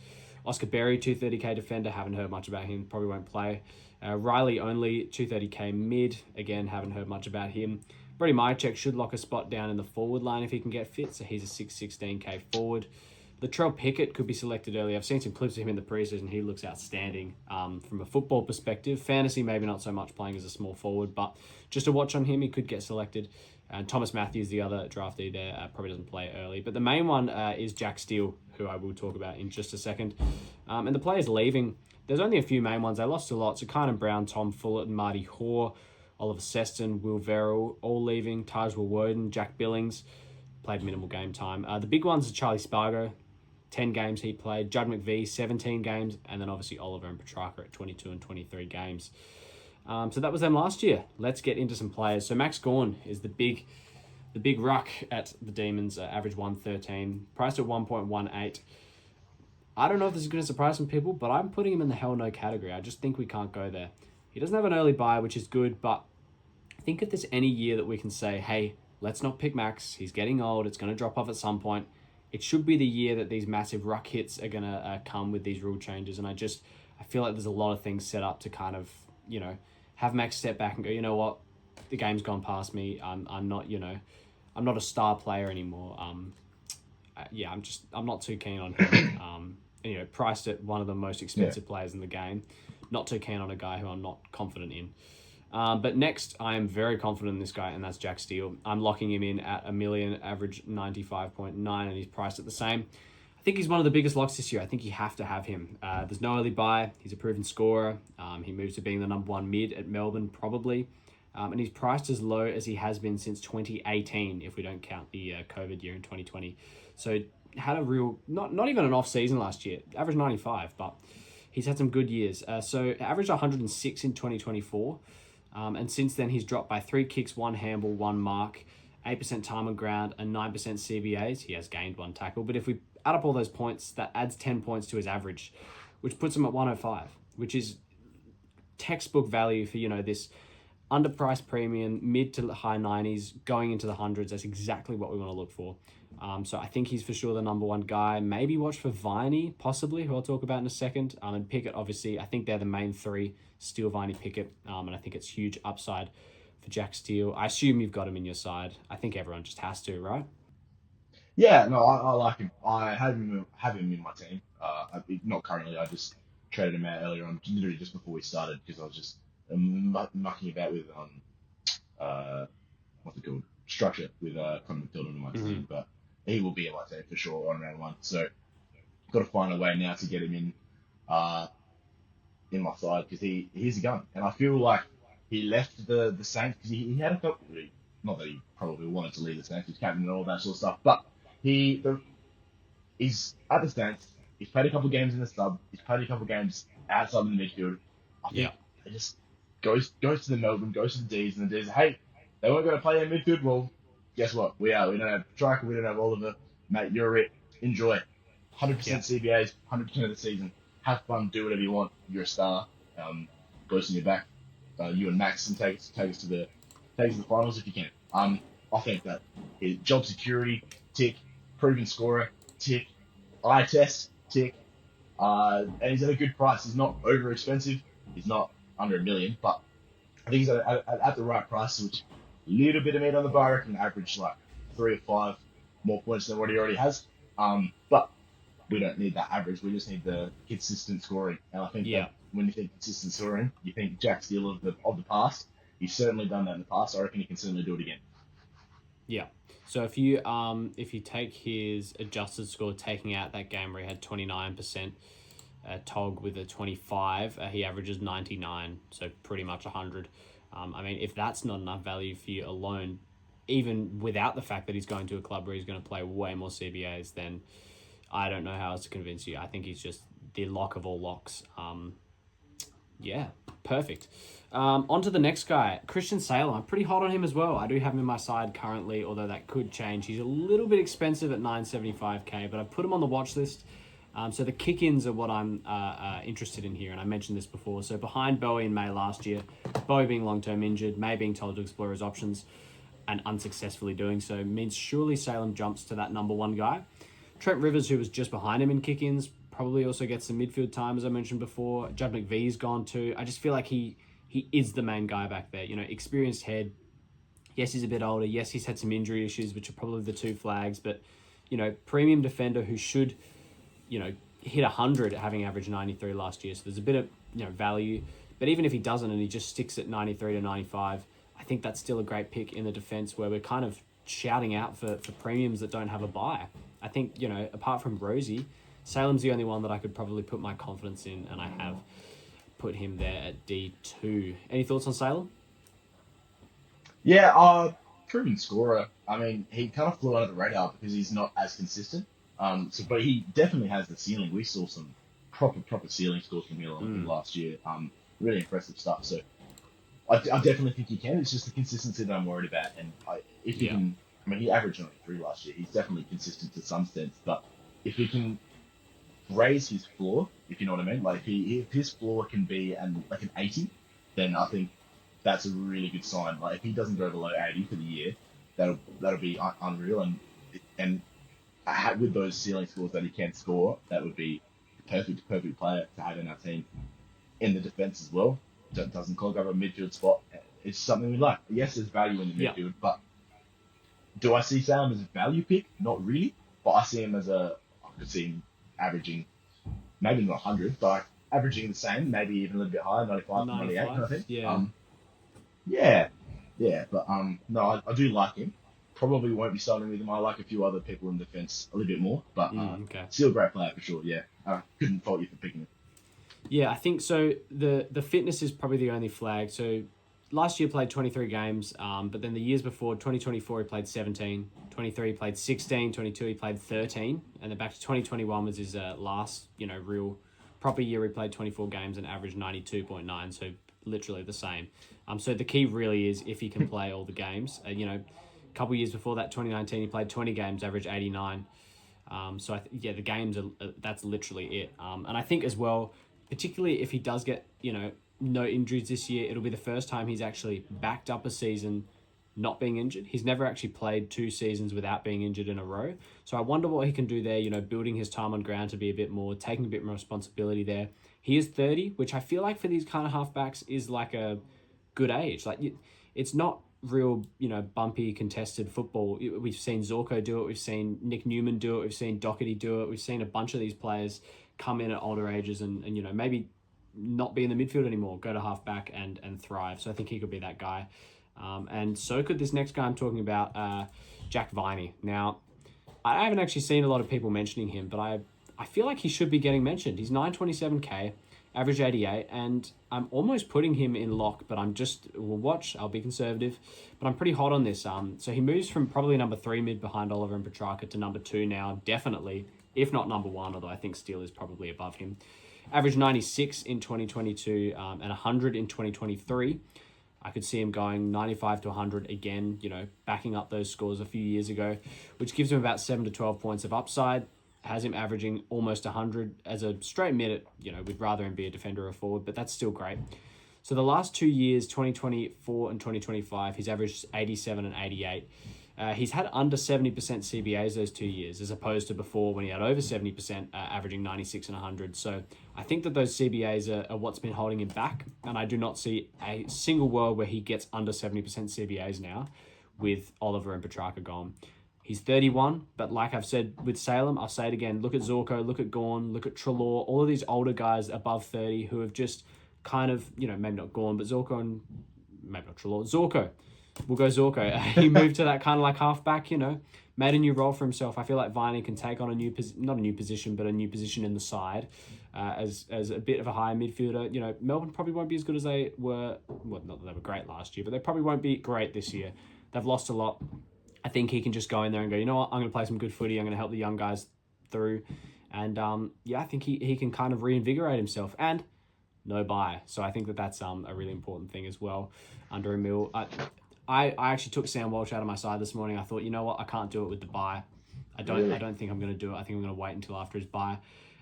Oscar Berry, 230k defender, haven't heard much about him, probably won't play. Riley Only, 230k mid, again, haven't heard much about him. Brody Myercheck should lock a spot down in the forward line if he can get fit, so he's a 616k forward. Latrell Pickett could be selected early. I've seen some clips of him in the preseason. He looks outstanding from a football perspective. Fantasy, maybe not so much playing as a small forward, but just a watch on him, he could get selected. And Thomas Matthews, the other draftee there, probably doesn't play early. But the main one is Jack Steele, who I will talk about in just a second. And the players leaving, there's only a few main ones. They lost a lot. So Kynan Brown, Tom Fullett, and Marty Hoare, Oliver Seston, Will Verrill, all leaving. Tajwell Woden, Jack Billings, played minimal game time. The big ones are Charlie Spargo, 10 games he played. Judd McVie, 17 games. And then obviously Oliver and Petrarca at 22 and 23 games. So that was them last year. Let's get into some players. So Max Gawn is the big ruck at the Demons, average 113, priced at 1.18. I don't know if this is going to surprise some people, but I'm putting him in the hell no category. I just think we can't go there. He doesn't have an early buy, which is good, but I think if there's any year that we can say, hey, let's not pick Max. He's getting old. It's going to drop off at some point. It should be the year that these massive ruck hits are going to come with these rule changes. And I feel like there's a lot of things set up to kind of, have Max step back and go, you know what, the game's gone past me. I'm not a star player anymore. I'm not too keen on him. Priced at one of the most expensive players in the game. Not too keen on a guy who I'm not confident in. But next, I am very confident in this guy, and that's Jack Steele. I'm locking him in at $1 million, average 95.9, and he's priced at the same. I think he's one of the biggest locks this year. I think you have to have him. There's no early buy. He's a proven scorer. He moves to being the number one mid at Melbourne, probably. And he's priced as low as he has been since 2018, if we don't count the COVID year in 2020. So had a real, not even an off season last year, average 95, but he's had some good years. So averaged 106 in 2024. And since then, he's dropped by 3 kicks, 1 handball, 1 mark, 8% time on ground, and 9% CBAs. He has gained 1 tackle. But if we add up all those points, that adds 10 points to his average, which puts him at 105, which is textbook value for, this underpriced premium, mid to high 90s, going into the hundreds. That's exactly what we want to look for. So I think he's for sure the number one guy. Maybe watch for Viney, possibly, who I'll talk about in a second. And Pickett, obviously, I think they're the main three. Steele, Viney, Pickett. And I think it's huge upside for Jack Steele. I assume you've got him in your side. I think everyone just has to, right? Yeah, no, I like him. I have him in my team. Not currently. I just traded him out earlier on, literally just before we started, because I was just mucking about with uh what's it called, structure with Connor McDonald in my Mm-hmm. team. But he will be in my team for sure on round one. So got to find a way now to get him uh in my side, because he's a gun, and I feel like he left the Saints because he had a couple. Not that he probably wanted to leave the Saints, he's captain and all that sort of stuff, but he's at the Saints. He's played a couple of games in the sub. He's played a couple of games outside in the midfield. I Yeah. think it just goes to the Melbourne, goes to the D's, and the D's, hey, they weren't going to play in midfield. Well, guess what? We are. We don't have Striker. We don't have Oliver. Mate, you're it. Enjoy. Yeah. 100% CBAs, 100% of the season. Have fun. Do whatever you want. You're a star. Goes in your back. You and Max and take us to the finals if you can. I think that his job security tick, proven scorer tick, eye test tick, and he's at a good price. He's not over expensive. He's not under $1 million, but I think he's at the right price, which a little bit of meat on the bar. I reckon average like 3 or 5 more points than what he already has. But we don't need that average. We just need the consistent scoring. And I think Yeah. that when you think consistent scoring, you think Jack Steele of the past. He's certainly done that in the past. I reckon he can certainly do it again. Yeah. So if you take his adjusted score, taking out that game where he had 29%, Tog with a 25, he averages 99, so pretty much 100. I mean, if that's not enough value for you alone, even without the fact that he's going to a club where he's going to play way more CBAs, then I don't know how else to convince you. I think he's just the lock of all locks. Yeah, perfect. On to the next guy, Christian Saylor. I'm pretty hot on him as well. I do have him in my side currently, although that could change. He's a little bit expensive at 975k, but I've put him on the watch list. So the kick-ins are what I'm interested in here, and I mentioned this before. So behind Bowie in May last year, Bowie being long-term injured, May being told to explore his options, and unsuccessfully doing so, means surely Salem jumps to that number one guy. Trent Rivers, who was just behind him in kick-ins, probably also gets some midfield time, as I mentioned before. Judd McVee's gone too. I just feel like he is the main guy back there. You know, experienced head. Yes, he's a bit older. Yes, he's had some injury issues, which are probably the two flags. But, you know, premium defender who should, you know, hit 100 having averaged 93 last year. So there's a bit of, you know, value. But even if he doesn't and he just sticks at 93 to 95, I think that's still a great pick in the defense where we're kind of shouting out for premiums that don't have a buy. I think, you know, apart from Rosie, Salem's the only one that I could probably put my confidence in, and I have put him there at D2. Any thoughts on Salem? Yeah, proven scorer. I mean, he kind of flew under the radar because he's not as consistent. But he definitely has the ceiling. We saw some proper ceiling scores from him last year. Really impressive stuff. So I definitely think he can. It's just the consistency that I'm worried about. And if he Yeah. can, I mean, he averaged 93 last year. He's definitely consistent to some sense. But if he can raise his floor, if you know what I mean, like if his floor can be like an 80, then I think that's a really good sign. Like if he doesn't go below 80 for the year, that'll be unreal. And with those ceiling scores that he can score, that would be perfect player to have in our team in the defense as well. That doesn't clog up a midfield spot. It's something we like. Yes, there's value in the Yeah. midfield, but do I see Salem as a value pick? Not really, but I see him I could see him averaging maybe not 100, but averaging the same, maybe even a little bit higher, 95 to 98 kind of 95? thing. Yeah. Yeah, yeah, but no, I do like him. Probably won't be starting with him. I like a few other people in defence a little bit more, but Okay. still a great player for sure. Yeah, couldn't fault you for picking him. Yeah, I think so. The fitness is probably the only flag. So last year played 23 games, but then the years before, 2024 he played 17, 23 he played 16, 22 he played 13, and then back to 2021 was his last, you know, real proper year. He played 24 games and averaged 92.9, so literally the same. So the key really is if he can play all the games. You know, a couple years before that, 2019 he played 20 games, averaged 89. So the games are that's literally it. And I think as well, particularly if he does get, you know, no injuries this year, it'll be the first time he's actually backed up a season not being injured. He's never actually played 2 seasons without being injured in a row. So I wonder what he can do there, building his time on ground to be a bit more, taking a bit more responsibility there. He is 30, which I feel like for these kind of halfbacks is like a good age. It's not real, bumpy, contested football. We've seen Zorko do it. We've seen Nick Newman do it. We've seen Doherty do it. We've seen a bunch of these players come in at older ages and maybe not be in the midfield anymore, go to halfback and thrive. So I think he could be that guy. And so could this next guy I'm talking about, Jack Viney. Now, I haven't actually seen a lot of people mentioning him, but I feel like he should be getting mentioned. He's 927k, average 88, and I'm almost putting him in lock, but we'll watch, I'll be conservative, but I'm pretty hot on this. So he moves from probably number 3 mid behind Oliver and Petrarca to number 2 now, definitely, if not number 1, although I think Steele is probably above him. Average 96 in 2022 and 100 in 2023. I could see him going 95 to 100 again, backing up those scores a few years ago, which gives him about 7 to 12 points of upside. Has him averaging almost 100 as a straight mid. We'd rather him be a defender or a forward, but that's still great. So the last 2 years, 2024 and 2025, he's averaged 87 and 88. He's had under 70% CBAs those 2 years, as opposed to before when he had over 70%, averaging 96 and 100. So I think that those CBAs are what's been holding him back, and I do not see a single world where he gets under 70% CBAs now with Oliver and Petrarca gone. He's 31, but like I've said with Salem, I'll say it again, look at Zorko, look at Gorn, look at Treloar, all of these older guys above 30 who have just kind of, maybe not Gorn, but Zorko and maybe not Treloar, Zorko. We'll go Zorko. He moved to that kind of like halfback, made a new role for himself. I feel like Viney can take on not a new position, but a new position in the side as a bit of a higher midfielder. Melbourne probably won't be as good as they were. Well, not that they were great last year, but they probably won't be great this year. They've lost a lot. I think he can just go in there and go, you know what, I'm going to play some good footy. I'm going to help the young guys through. And I think he can kind of reinvigorate himself. And no buy. So I think that's a really important thing as well under Emil. I actually took Sam Walsh out of my side this morning. I thought, you know what, I can't do it with the buy. I don't think I'm going to do it. I think I'm going to wait until after his buy.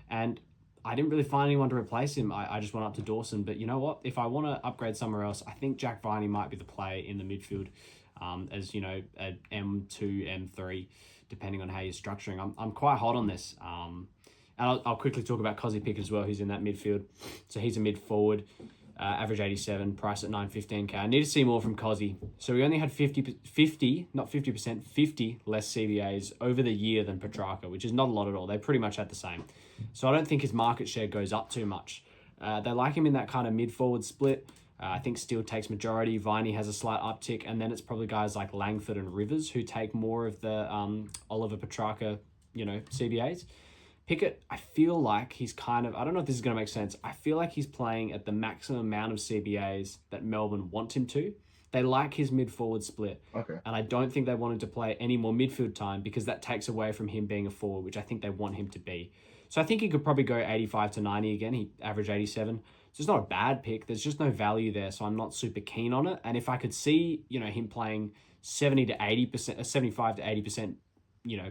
And I didn't really find anyone to replace him. I just went up to Dawson. But you know what? If I want to upgrade somewhere else, I think Jack Viney might be the play in the midfield as, a M2, M3, depending on how you're structuring. I'm quite hot on this. And I'll quickly talk about Cozzy Pickett as well, who's in that midfield. So he's a mid forward. Average 87, price at 915k. I need to see more from Cozzy. So we only had 50 less CBAs over the year than Petrarca, which is not a lot at all. They pretty much had the same. So I don't think his market share goes up too much. They like him in that kind of mid-forward split. I think Steele takes majority. Viney has a slight uptick. And then it's probably guys like Langford and Rivers who take more of the Oliver Petrarca, CBAs. Pickett, I feel like he's kind of, I don't know if this is going to make sense. I feel like he's playing at the maximum amount of CBAs that Melbourne want him to. They like his mid-forward split. Okay. And I don't think they want him to play any more midfield time because that takes away from him being a forward, which I think they want him to be. So I think he could probably go 85 to 90 again. He averaged 87. So it's not a bad pick. There's just no value there, so I'm not super keen on it. And if I could see, him playing 70 to 80%, 75 to 80%,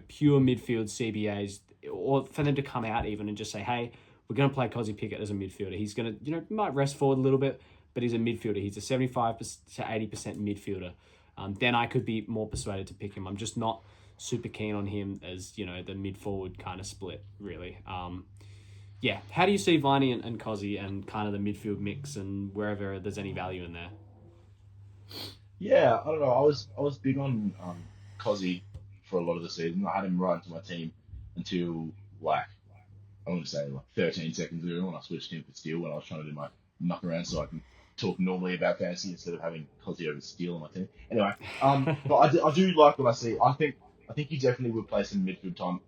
pure midfield CBAs, or for them to come out even and just say, hey, we're going to play Cozzy Pickett as a midfielder. He's going to, might rest forward a little bit, but he's a midfielder. He's a 75 to 80% midfielder. Then I could be more persuaded to pick him. I'm just not super keen on him as, the mid-forward kind of split, really. How do you see Viney and Cozzy and kind of the midfield mix and wherever there's any value in there? Yeah, I don't know. I was big on Cozzy for a lot of the season. I had him right into my team until I want to say 13 seconds ago when I switched him for Steele when I was trying to do my muck around so I can talk normally about fantasy instead of having Cozzy over Steele on my team. Anyway, but I do like what I see. I think he definitely would play some midfield time.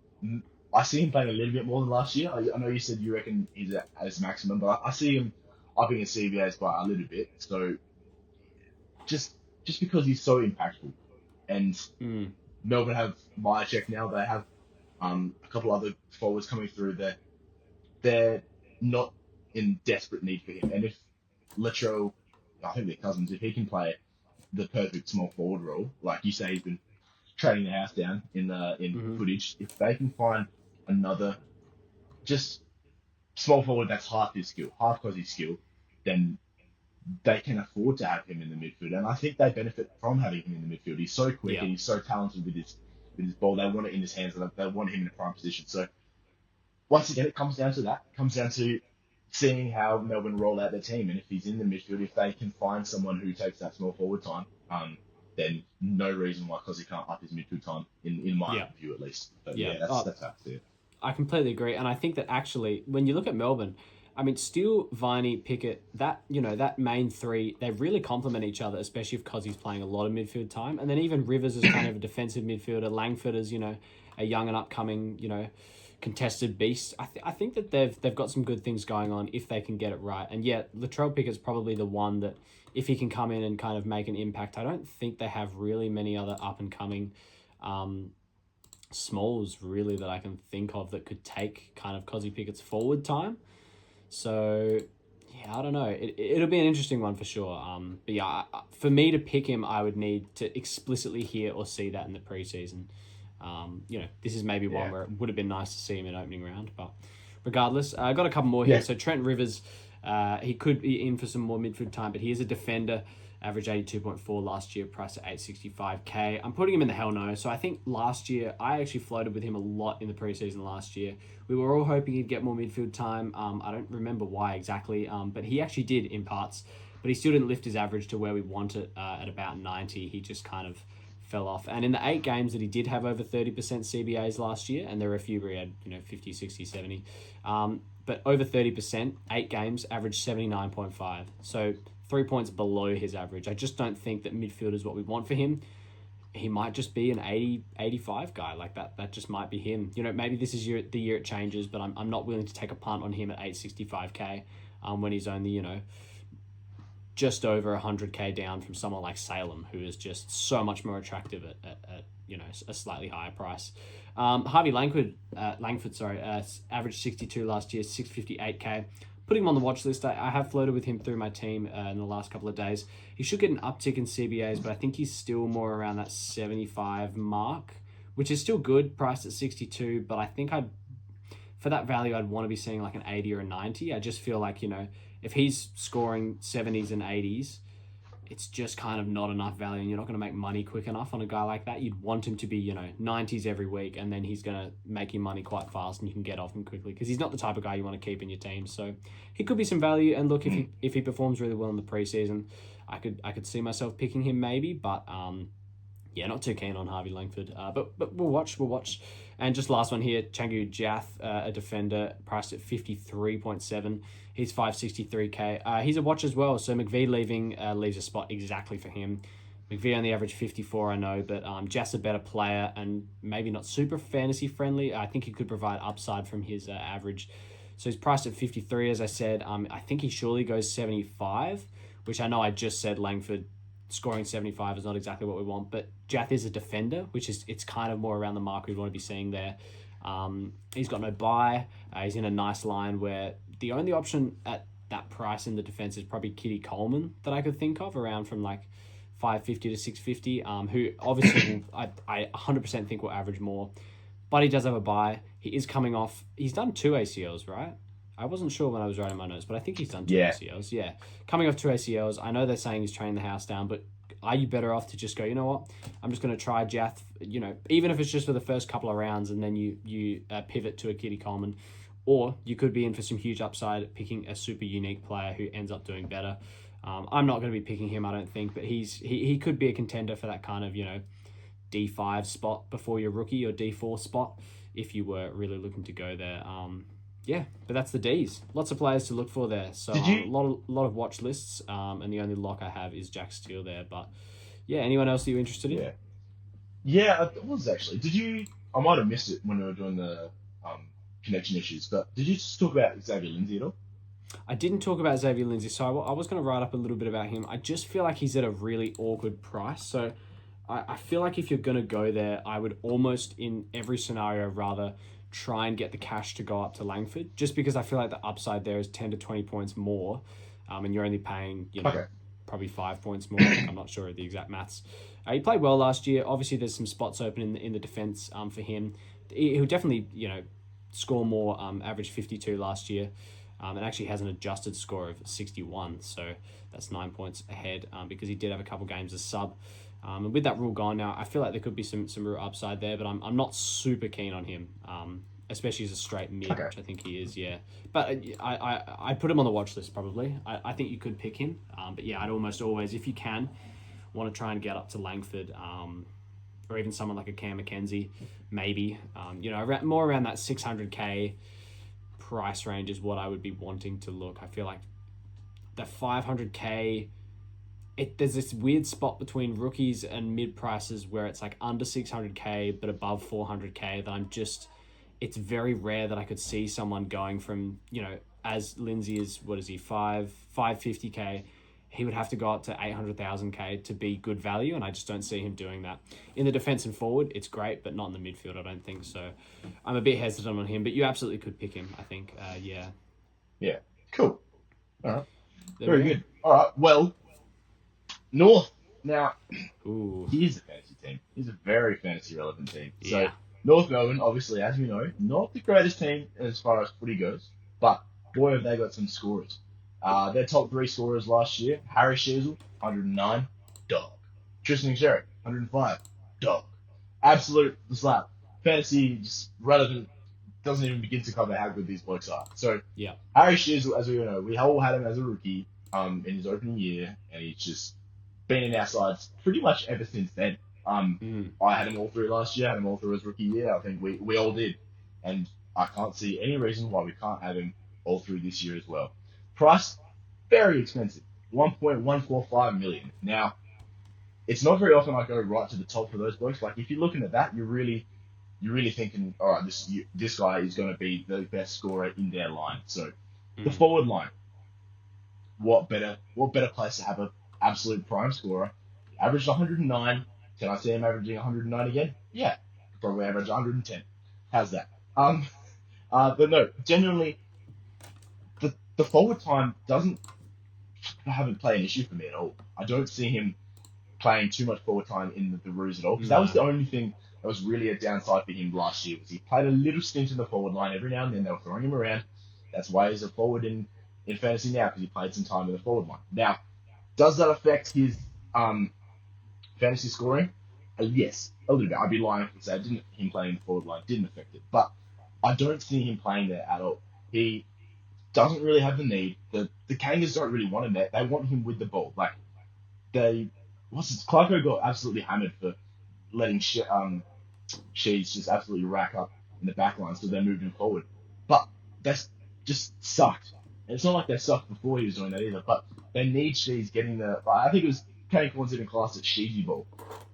I see him playing a little bit more than last year. I know you said you reckon he's at his maximum, but I see him upping his CBAs by a little bit. So just because he's so impactful, and Melbourne have Myercheck now. They have a couple other forwards coming through. They're not in desperate need for him. And if Latrell, I think they're cousins, if he can play the perfect small forward role, like you say, he's been trading the house down in footage. If they can find another just small forward that's half his skill, half Cozzy's skill, then they can afford to have him in the midfield, and I think they benefit from having him in the midfield. He's so quick Yeah. and he's so talented with his ball. They want it in his hands, and they want him in a prime position. So once again, it comes down to that. It comes down to seeing how Melbourne roll out their team, and if he's in the midfield, if they can find someone who takes that small forward time, then no reason why Cosy can't up his midfield time in my Yeah. view at least. But Yeah. yeah, that's how I see it. I completely agree, and I think that actually, when you look at Melbourne, I mean, Steele, Viney, Pickett, that main three, they really complement each other, especially if Cozzy's playing a lot of midfield time, and then even Rivers is kind of a defensive midfielder, Langford is a young and upcoming contested beast. I think that they've got some good things going on if they can get it right, and yet Latrell Pickett's probably the one that if he can come in and kind of make an impact, I don't think they have really many other up and coming. Smalls really that I can think of that could take kind of Cozzy Pickett's forward time. So yeah, I don't know. It'll be an interesting one for sure. But yeah, for me to pick him, I would need to explicitly hear or see that in the preseason. This is maybe one Yeah. where it would have been nice to see him in opening round, but regardless, I got a couple more here. Yeah. So Trent Rivers, he could be in for some more midfield time, but he is a defender. Average 82.4 last year, priced at 865k. I'm putting him in the hell no. So I think last year, I actually floated with him a lot in the preseason last year. We were all hoping he'd get more midfield time. I don't remember why exactly, but he actually did in parts. But he still didn't lift his average to where we want it at about 90. He just kind of fell off. And in the 8 games that he did have over 30% CBAs last year, and there were a few where he had 50, 60, 70, but over 30%, 8 games, averaged 79.5. So 3 points below his average. I just don't think that midfield is what we want for him. He might just be an 80, 85 guy like that. That just might be him. Maybe this is the year it changes, but I'm not willing to take a punt on him at 865k when he's only, just over 100k down from someone like Salem, who is just so much more attractive at a slightly higher price. Harvey Langford, averaged 62 last year, 658k. Putting him on the watch list. I have floated with him through my team in the last couple of days. He should get an uptick in CBAs, but I think he's still more around that 75 mark, which is still good, priced at 62, but I think for that value, I'd want to be seeing like an 80 or a 90. I just feel like, if he's scoring 70s and 80s, it's just kind of not enough value, and you're not going to make money quick enough on a guy like that. You'd want him to be, 90s every week, and then he's going to make you money quite fast, and you can get off him quickly because he's not the type of guy you want to keep in your team. So he could be some value. And look, if he performs really well in the preseason, I could see myself picking him maybe, but yeah, not too keen on Harvey Langford. But we'll watch. And just last one here, Changu Jath, a defender, priced at 53.7. He's 563k. He's a watch as well. So McVee leaving leaves a spot exactly for him. McVee only averaged 54, I know, but Jath's a better player and maybe not super fantasy friendly. I think he could provide upside from his average. So he's priced at 53, as I said. I think he surely goes 75, which I know I just said Langford scoring 75 is not exactly what we want, but Jath is a defender, it's kind of more around the mark we'd want to be seeing there. He's got no buy. He's in a nice line where the only option at that price in the defense is probably Kitty Coleman that I could think of, around from like 550 to 650, who obviously I 100% think will average more, but he does have a buy. He is coming off, he's done 2 ACLs, right? I wasn't sure when I was writing my notes, but I think he's done 2 ACLs. Yeah. Coming off 2 ACLs. I know they're saying he's training the house down, but are you better off to just go, you know what? I'm just going to try Jath, even if it's just for the first couple of rounds, and then you pivot to a Kitty Coleman. Or you could be in for some huge upside picking a super unique player who ends up doing better. I'm not going to be picking him, I don't think, but he could be a contender for that kind of, D5 spot before your rookie, or D4 spot if you were really looking to go there. Yeah, but that's the Ds. Lots of players to look for there. So a lot of watch lists, and the only lock I have is Jack Steele there. But yeah, anyone else that you're interested in? Yeah, I was actually. Did you? I might have missed it when we were doing the connection issues, but did you just talk about Xavier Lindsay at all? I didn't talk about Xavier Lindsay, so I was going to write up a little bit about him. I just feel like he's at a really awkward price. So I feel like if you're going to go there, I would almost in every scenario rather try and get the cash to go up to Langford, just because I feel like the upside there is 10 to 20 points more, and you're only paying, probably 5 points more. I'm not sure of the exact maths. He played well last year. Obviously, there's some spots open in the defense for him. He'll definitely, score more, average 52 last year. and actually has an adjusted score of 61, so that's 9 points ahead because he did have a couple games as sub. And with that rule gone now, I feel like there could be some real upside there, but I'm not super keen on him, especially as a straight mid, Okay. which I think he is, yeah. But I put him on the watch list probably. I think you could pick him, but yeah, I'd almost always, if you can, want to try and get up to Langford, or even someone like a Cam McKenzie, maybe. More around that 600k price range is what I would be wanting to look. I feel like the 500k, there's this weird spot between rookies and mid prices where it's like under 600k but above 400k that it's very rare that I could see someone going from, as Lindsay is, what is he, 550k, he would have to go up to 800,000k to be good value, and I just don't see him doing that. In the defense and forward, it's great, but not in the midfield, I don't think. So I'm a bit hesitant on him, but you absolutely could pick him, I think. Yeah. Yeah. Cool. All right. There Very we go. good. All right. Well, North. Now, Ooh. here's a fantasy team. Here's a very fantasy relevant team. So Yeah. North Melbourne, obviously, as we know, not the greatest team as far as footy goes, but boy have they got some scorers. Their top three scorers last year: Harry Sheasel, 109, dog. Tristan Sherry, 105, dog. Absolute slap. Fantasy just relevant. Doesn't even begin to cover how good these blokes are. So Yeah. Harry Sheasel, as we all know, we all had him as a rookie in his opening year, and he's just been in our sides pretty much ever since then. I had him all through last year, had him all through his rookie year. I think we all did. And I can't see any reason why we can't have him all through this year as well. Price, very expensive. 1.145 million. Now, it's not very often I go right to the top for those blokes. Like, if you're looking at that, you're really thinking, all right, this guy is going to be the best scorer in their line. So, the forward line, what better place to have an absolute prime scorer? He averaged 109. Can I see him averaging 109 again? Yeah, probably average 110. How's that? But no, genuinely, the forward time haven't played an issue for me at all. I don't see him playing too much forward time in the Roos at all, because that was the only thing that was really a downside for him last year. Was he played a little stint in the forward line every now and then. They were throwing him around. That's why he's a forward in fantasy now, because he played some time in the forward line. Now, does that affect his fantasy scoring? Yes, a little bit. I'd be lying if I said him playing in the forward line didn't affect it, but I don't see him playing there at all. He doesn't really have the need. The Kangas don't really want him there. They want him with the ball. Like, Clarko got absolutely hammered for letting Sheeds just absolutely rack up in the back line, so they moved him forward. But that's just sucked. And it's not like they sucked before he was doing that either, but they need Sheeds getting I think it was Kane Corns even classed it Sheedsy ball.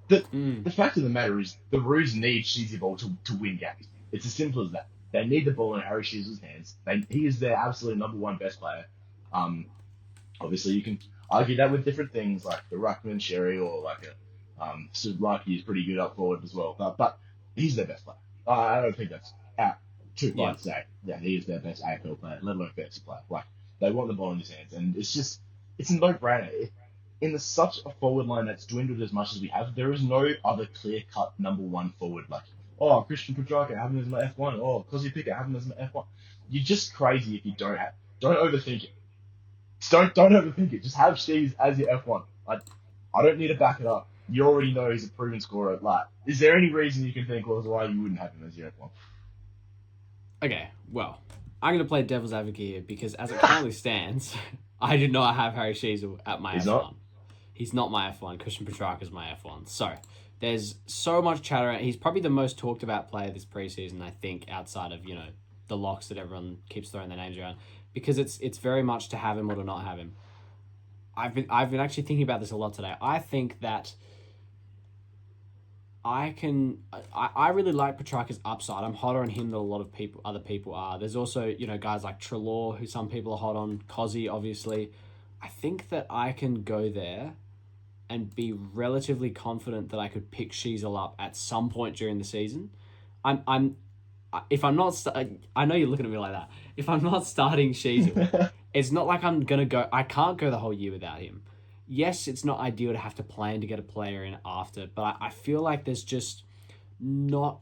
The fact of the matter is, the Roos need Sheedsy ball to win games. It's as simple as that. They need the ball in Harry Sheezel's hands. He is their absolute number one best player. Obviously, you can argue that with different things like the Ruckman Sherry or like Suzuki is pretty good up forward as well. But he's their best player. I don't think that's too far to say. Yeah, he is their best AFL player, let alone fantasy player. Like, they want the ball in his hands, and it's a no-brainer. In such a forward line that's dwindled as much as we have, there is no other clear-cut number one forward. Like, oh, Christian Petrarca, have him as my F1. Oh, Cosy Picker, have him as my F1. You're just crazy if you don't overthink it. Don't overthink it. Just have Steves as your F1. I don't need to back it up. You already know he's a proven scorer. Like, is there any reason you can think why you wouldn't have him as your F1? Okay, well, I'm going to play devil's advocate here because as it currently stands, I do not have Harry Sheasel at my F1. Not? He's not my F1. Christian Petrarca is my F1. So, there's so much chatter. He's probably the most talked about player this preseason, I think, outside of, the locks that everyone keeps throwing their names around, because it's very much to have him or to not have him. I've been actually thinking about this a lot today. I think that I really like Petrarca's upside. I'm hotter on him than a lot of other people are. There's also, guys like Treloar, who some people are hot on, Cozzy, obviously. I think that I can go there and be relatively confident that I could pick Sheasel up at some point during the season. If I'm not, I know you're looking at me like that. If I'm not starting Sheasel, it's not like I'm gonna go. I can't go the whole year without him. Yes, it's not ideal to have to plan to get a player in after, but I feel like there's just not.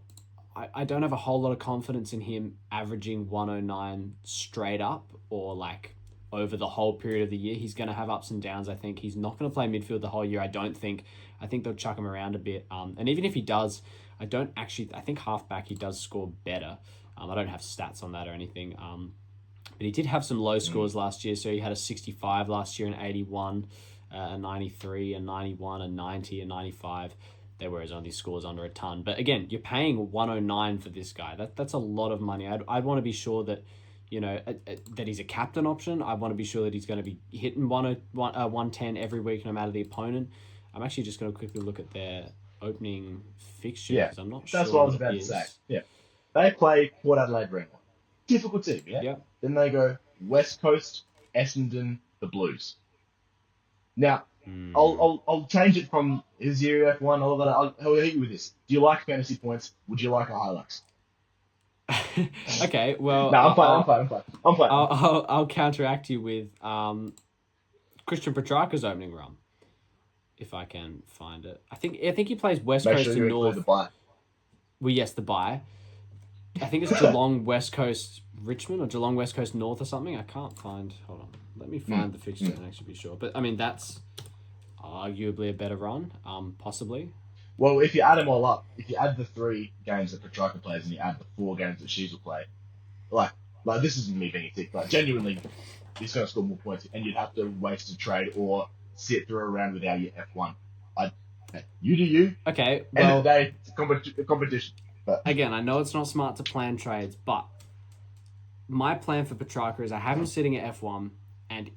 I don't have a whole lot of confidence in him averaging 109 straight up or like over the whole period of the year. He's going to have ups and downs, I think. He's not going to play midfield the whole year, I don't think. I think they'll chuck him around a bit. And even if he does, I think halfback he does score better. I don't have stats on that or anything. But he did have some low scores last year. So he had a 65 last year, an 81, a 93, a 91, a 90, a 95. There were his only scores under a ton. But again, you're paying 109 for this guy. That's a lot of money. I'd want to be sure that, that he's a captain option. I want to be sure that he's going to be hitting 110 every week no matter the opponent. I'm actually just going to quickly look at their opening fixture because I'm not sure. That's what I was about to say. Yeah. They play Port Adelaide Renner. Difficult team, yeah? Yep. Then they go West Coast, Essendon, the Blues. Now, I'll change it from zero F1, all of that. I'll hit you with this. Do you like fantasy points? Would you like a Hilux? Okay, well... No, I'm fine. I'll counteract you with Christian Petrarca's opening run, if I can find it. I think he plays West Coast sure and North. The bye. Well, yes, the bye. I think it's Geelong West Coast Richmond or Geelong West Coast North or something. I can't find... Hold on. Let me find the fixture and actually be sure. But, I mean, that's arguably a better run, possibly. Well, if you add them all up, if you add the 3 games that Petrarca plays and you add the 4 games that Shees will play, like this isn't me being a tick, like genuinely, he's going to score more points and you'd have to waste a trade or sit through a round without your F1. You do you. Okay, well... End of the day, it's a competition. But again, I know it's not smart to plan trades, but my plan for Petrarca is I have him sitting at F1, and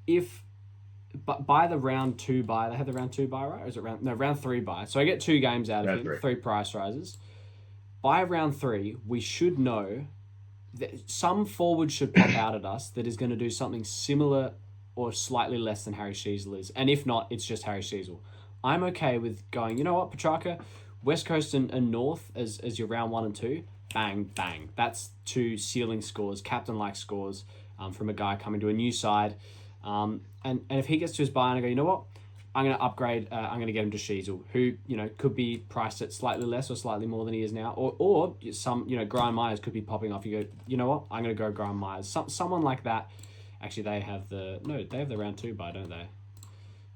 but by the round 2 bye, they had the round 2 bye, right? Or is it round 3 bye? So I get 2 games out of him, 3 price rises. By round 3, we should know that some forward should pop out at us that is going to do something similar or slightly less than Harry Sheezel is. And if not, it's just Harry Sheezel. I'm okay with going, you know what, Petrarca, West Coast and North as your round 1 and 2, bang, bang. That's 2 ceiling scores, captain-like scores from a guy coming to a new side. And if he gets to his buy and I go, you know what, I'm going to upgrade, I'm going to get him to Sheezel, who, could be priced at slightly less or slightly more than he is now. Or some, Graham Myers could be popping off. You go, you know what, I'm going to go Graham Myers. Someone like that. Actually, they have the round 2 buy, don't they?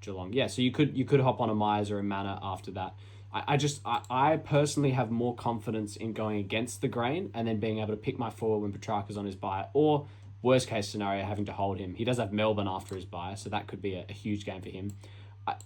Geelong. Yeah, so you could hop on a Myers or a Manor after that. I personally have more confidence in going against the grain and then being able to pick my forward when Petrarca's on his bye, or worst case scenario, having to hold him. He does have Melbourne after his bye, so that could be a huge game for him.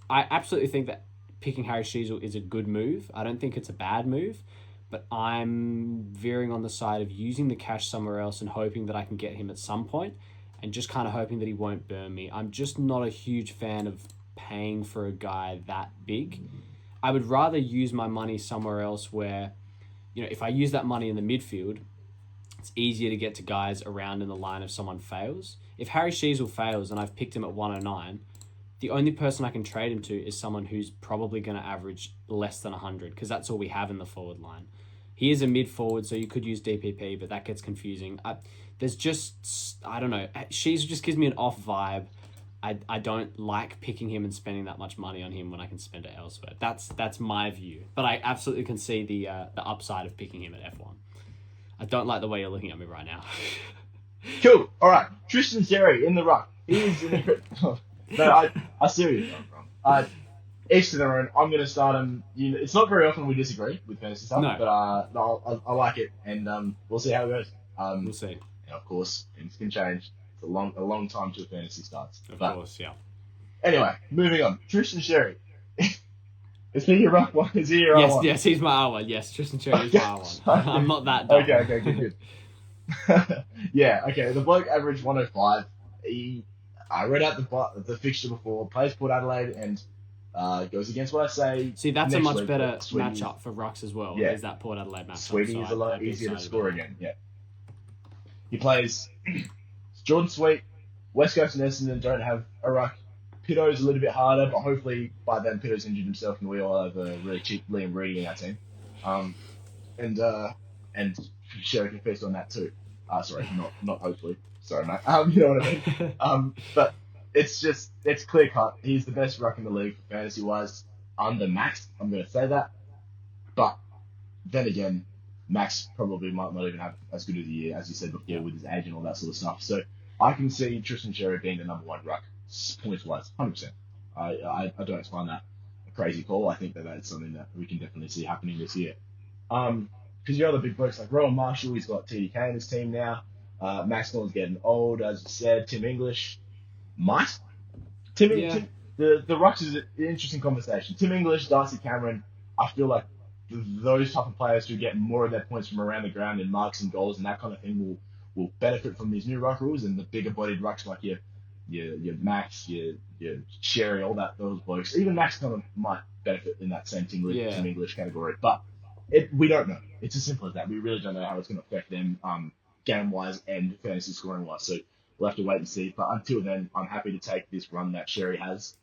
I absolutely think that picking Harry Sheezel is a good move. I don't think it's a bad move, but I'm veering on the side of using the cash somewhere else and hoping that I can get him at some point and just kind of hoping that he won't burn me. I'm just not a huge fan of paying for a guy that big. I would rather use my money somewhere else where, if I use that money in the midfield, it's easier to get to guys around in the line if someone fails. If Harry Sheezel fails and I've picked him at 109, the only person I can trade him to is someone who's probably going to average less than 100 because that's all we have in the forward line. He is a mid-forward, so you could use DPP, but that gets confusing. I don't know. Sheezel just gives me an off vibe. I don't like picking him and spending that much money on him when I can spend it elsewhere. That's my view. But I absolutely can see the upside of picking him at F1. I don't like the way you're looking at me right now. Cool. All right. Tristan Xerri in the ruck. He's an incredible... No, I see where you're coming from. Each to their own. I'm going to start him. It's not very often we disagree with fantasy stuff, but I like it, and we'll see how it goes. We'll see. And of course, things can change. It's a long time till fantasy starts. Of course, yeah. Anyway, moving on. Tristan Xerri. Is he your rough one? Is he your R1? Yes, he's my R1. Yes, Tristan Xerri is my R1. I'm not that dumb. Okay, good. Yeah, okay. The bloke averaged 105. I read out the fixture before. Plays Port Adelaide and goes against what I say. See, that's a much better matchup for rucks as well. Yeah. Is that Port Adelaide matchup? Sweetie is a lot easier to score again. Yeah. He plays Jordan Sweet. West Coast and Essendon don't have a ruck. Pitto's a little bit harder, but hopefully by then Pitto's injured himself and we all have a really cheap Liam Reedy in our team. And Sherry can feast on that too. Sorry, not hopefully. Sorry, mate. You know what I mean? But it's clear cut. He's the best ruck in the league for fantasy wise. Under max, I'm going to say that. But then again, Max probably might not even have as good of a year as you said before Yeah. with his age and all that sort of stuff. So I can see Tristan Sherry being the number one ruck points wise, 100%. I don't find that a crazy call. I think that that's something that we can definitely see happening this year. Because your other big blokes like Rowan Marshall, he's got TDK in his team now. Max Gawn's getting old, as you said. Tim English might. Yeah. Tim, the Rucks is an interesting conversation. Tim English, Darcy Cameron, I feel like those type of players who get more of their points from around the ground and marks and goals and that kind of thing will benefit from these new ruck rules, and the bigger bodied rucks like your Max, your Sherry, all that those blokes. Even Max kind of might benefit in that same Tim Yeah. English category, but we don't know. It's as simple as that. We really don't know how it's going to affect them game wise and fantasy scoring wise. So we'll have to wait and see. But until then, I'm happy to take this run that Sherry has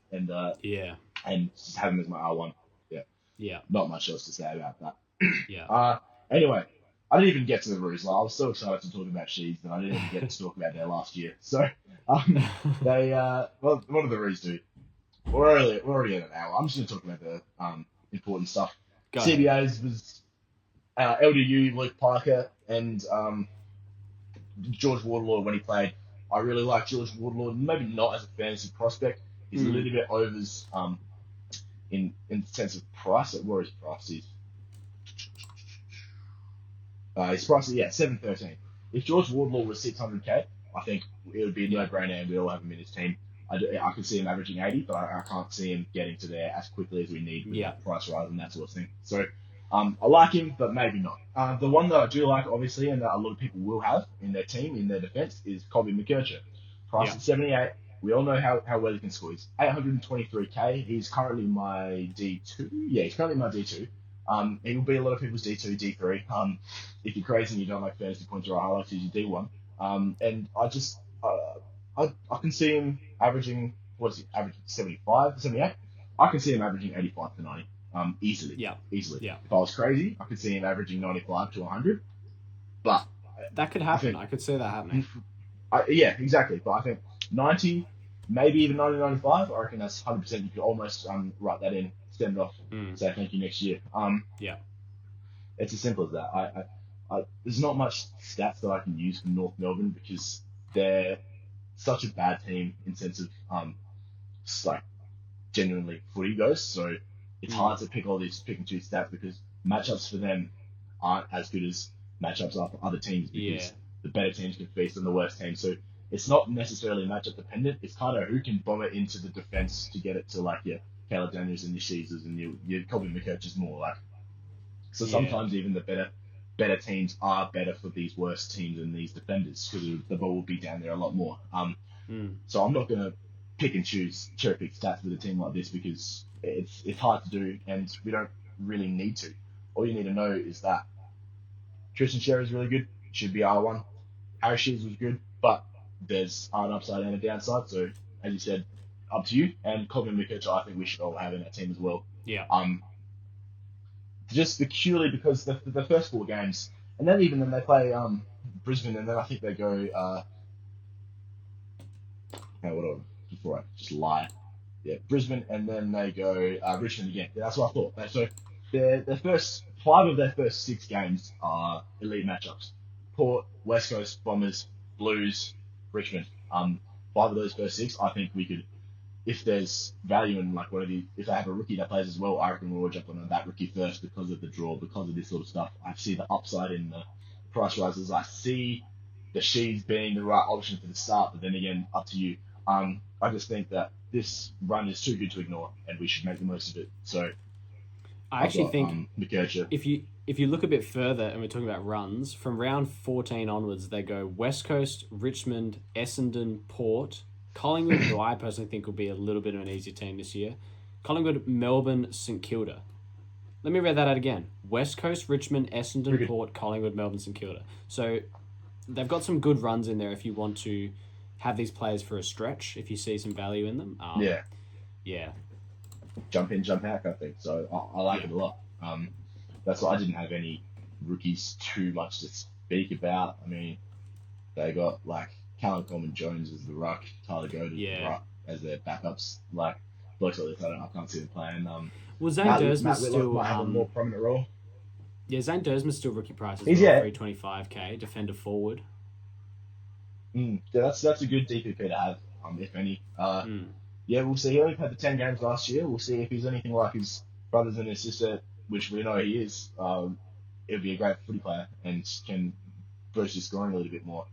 Yeah. and just have him as my R1. Yeah, Yeah. not much else to say about that. Yeah. Anyway, I didn't even get to the Roos. I was so excited to talk about Sheeds that I didn't even get to talk about their last year. So they well, what do the Roos do? We're already at an hour. I'm just going to talk about the important stuff. Go ahead. CBAs was LDU, Luke Parker, and George Wardlaw when he played. I really like George Wardlaw, maybe not as a fantasy prospect. He's a little bit overs in the sense of price. Where his price is. His price is 713. If George Wardlaw was 600k, I think it would be a no-brainer, and we'd all have him in his team. I could see him averaging 80, but I can't see him getting to there as quickly as we need with that price rise and that sort of thing. So I like him, but maybe not. The one that I do like, obviously, and that a lot of people will have in their team, in their defence, is Colby McKercher. Price at 78. We all know how well he can score. He's 823k. He's currently my D2. Yeah, he's currently my D2. He will be a lot of people's D2, D3. If you're crazy and you don't like fantasy points or highlights, he's your D1. And I just, I can see him averaging, what is he, averaging 75, 78? I can see him averaging 85 to 90, easily. Yeah. Easily. Yeah. If I was crazy, I could see him averaging 95 to 100. But that could happen. I could see that happening. Yeah, exactly. But I think 90, maybe even 90, 95, I reckon that's 100%. You could almost write that in, send it off, say thank you next year. Yeah. It's as simple as that. There's not much stats that I can use for North Melbourne because they're such a bad team in sense of like genuinely footy goes. So it's hard to pick and choose stats because matchups for them aren't as good as matchups are for other teams because the better teams can feast on the worst teams. So it's not necessarily matchup dependent. It's kind of who can bomb it into the defense to get it to like your Caleb Daniels and your Sheezers and your Colby McKerchers more like. So sometimes even the better teams are better for these worst teams and these defenders because the ball will be down there a lot more. So I'm not going to pick and choose cherry pick stats with a team like this because it's hard to do and we don't really need to. All you need to know is that Tristan Sherry is really good, should be R1. Harry Shears was good, but there's an upside and a downside. So as you said, up to you. And Colby McKercher, I think we should all have in our team as well. Yeah. Just peculiarly because the first 4 games, and then even then they play Brisbane, and then I think they go. Whatever. Before I just lie, Brisbane, and then they go Richmond again. Yeah, that's what I thought. So their first 5 of their first 6 games are elite matchups: Port, West Coast, Bombers, Blues, Richmond. 5 of those first 6, I think we could. If there's value in like if they have a rookie that plays as well, I reckon we'll jump on that rookie first because of the draw, because of this sort of stuff. I see the upside in the price rises. I see the Sheeds being the right option for the start, but then again, up to you. I just think that this run is too good to ignore, and we should make the most of it. So I actually think McKercher. if you look a bit further, and we're talking about runs, from round 14 onwards, they go West Coast, Richmond, Essendon, Port, Collingwood, who I personally think will be a little bit of an easier team this year, Collingwood, Melbourne, St Kilda. Let me read that out again. West Coast, Richmond, Essendon, Port, Collingwood, Melbourne, St Kilda. So they've got some good runs in there if you want to have these players for a stretch, if you see some value in them. Yeah. Jump in, jump out kind of thing. So I like it a lot. That's why I didn't have any rookies too much to speak about. I mean, they got like Callum Coleman-Jones as the ruck, Tyler Goad as the ruck as their backups. Like blokes like this, I can't see them playing. Well, Zane Matt Dursman's Whitlock still might have a more prominent role. Yeah, Zane Dersman's still rookie price as He's well, yeah. 325k, defender forward. Yeah, that's a good DPP to have, if any. Mm. Yeah, we'll see. He only played the 10 games last year. We'll see if he's anything like his brothers and his sister, which we know he is. It'll be a great footy player and can boost his scoring a little bit more.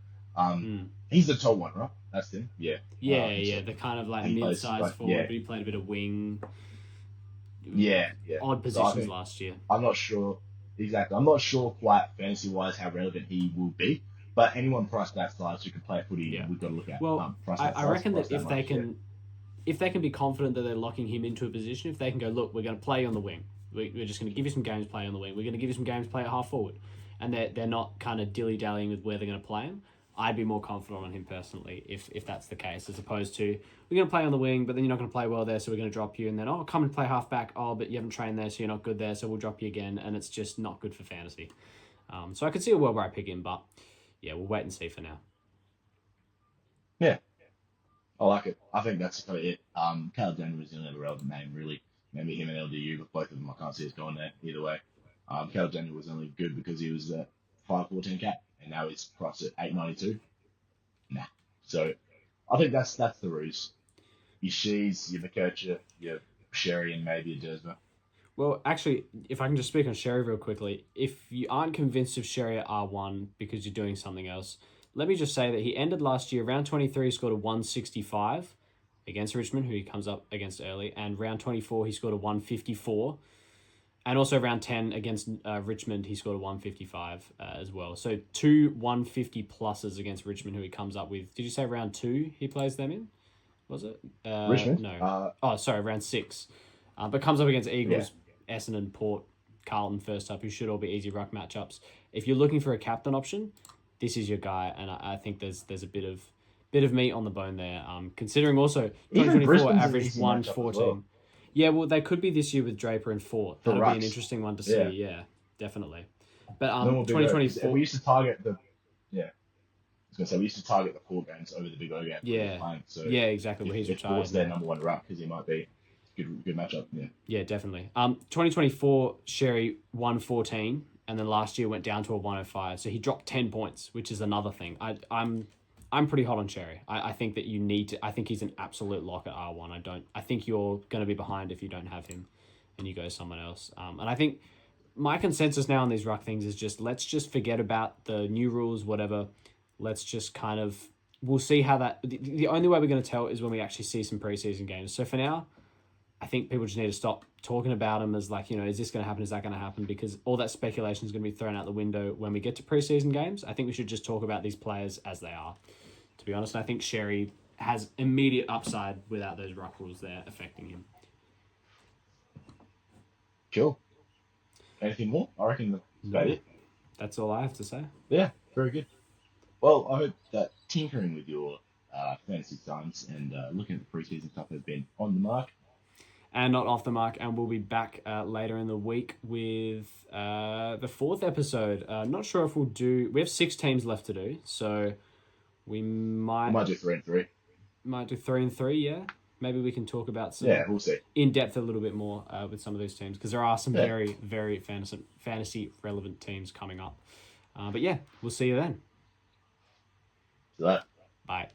He's the tall one, right? That's him. Yeah. Yeah, the kind of like mid-sized forward, but he played a bit of wing. Yeah. Odd positions last year. I'm not sure exactly. I'm not sure quite fantasy-wise how relevant he will be. But anyone priced that size who can play footy, we've got to look at. Well, I reckon that if they can be confident that they're locking him into a position, if they can go, look, we're going to play on the wing. We're just going to give you some games play on the wing. We're going to give you some games play at half forward. And they're not kind of dilly-dallying with where they're going to play him. I'd be more confident on him personally if that's the case, as opposed to we're going to play on the wing, but then you're not going to play well there, so we're going to drop you. And then, come and play half back. Oh, but you haven't trained there, so you're not good there, so we'll drop you again. And it's just not good for fantasy. So I could see a world where I pick him, but yeah, we'll wait and see for now. Yeah. I like it. I think that's kind of it. Caleb Daniel was the only relevant name, really. Maybe him and LDU, but both of them I can't see us going there either way. Caleb Daniel was only good because he was a 514 cap, and now he's priced at 892. Nah. So I think that's the ruse. Your Shees, your McKercher, your Sherry, and maybe a Dersma. Well, actually, if I can just speak on Sherry real quickly, if you aren't convinced of Sherry at R1 because you're doing something else, let me just say that he ended last year, round 23, he scored a 165 against Richmond, who he comes up against early, and round 24, he scored a 154. And also round 10 against Richmond, he scored a 155 as well. So 2 150 pluses against Richmond, who he comes up with. Did you say round 2 he plays them in? Was it? Richmond? No. Round 6. But comes up against Eagles, Essendon, Port, Carlton first up, who should all be easy ruck matchups. If you're looking for a captain option, this is your guy, and I think there's a bit of meat on the bone there. Considering also 2024 averaged 114. Well. Yeah, well, they could be this year with Draper and Fort. That'll be an interesting one to see. Yeah, definitely. But 2024, we used to target the. Yeah. I was gonna say we used to target the Port games over the Big O games. Yeah. So yeah, exactly. If, he's Port's their number one ruck because he might be good matchup. Yeah. Yeah, definitely. 2024 Sherry 114, and then last year went down to a 105. So he dropped 10 points, which is another thing. I'm pretty hot on Sherry. I think that you need to. I think he's an absolute lock at R1. I think you're going to be behind if you don't have him, and you go someone else. And I think my consensus now on these ruck things is just let's just forget about the new rules, whatever. Let's just kind of we'll see how that. The only way we're going to tell is when we actually see some preseason games. So for now, I think people just need to stop talking about them as like, is this going to happen? Is that going to happen? Because all that speculation is going to be thrown out the window when we get to preseason games. I think we should just talk about these players as they are, to be honest. And I think Sherry has immediate upside without those ruck rules there affecting him. Cool. Anything more? I reckon that's about it. That's all I have to say. Yeah, very good. Well, I hope that tinkering with your fantasy science and looking at the preseason stuff has been on the mark. And not off the mark, and we'll be back later in the week with the 4th episode. Not sure if we'll do... We have 6 teams left to do, so we might do 3 and 3. Might do 3 and 3, yeah. Maybe we can talk about some... Yeah, we'll see. In depth a little bit more with some of these teams, because there are some very, very fantasy-relevant teams coming up. But yeah, we'll see you then. See you later. Bye.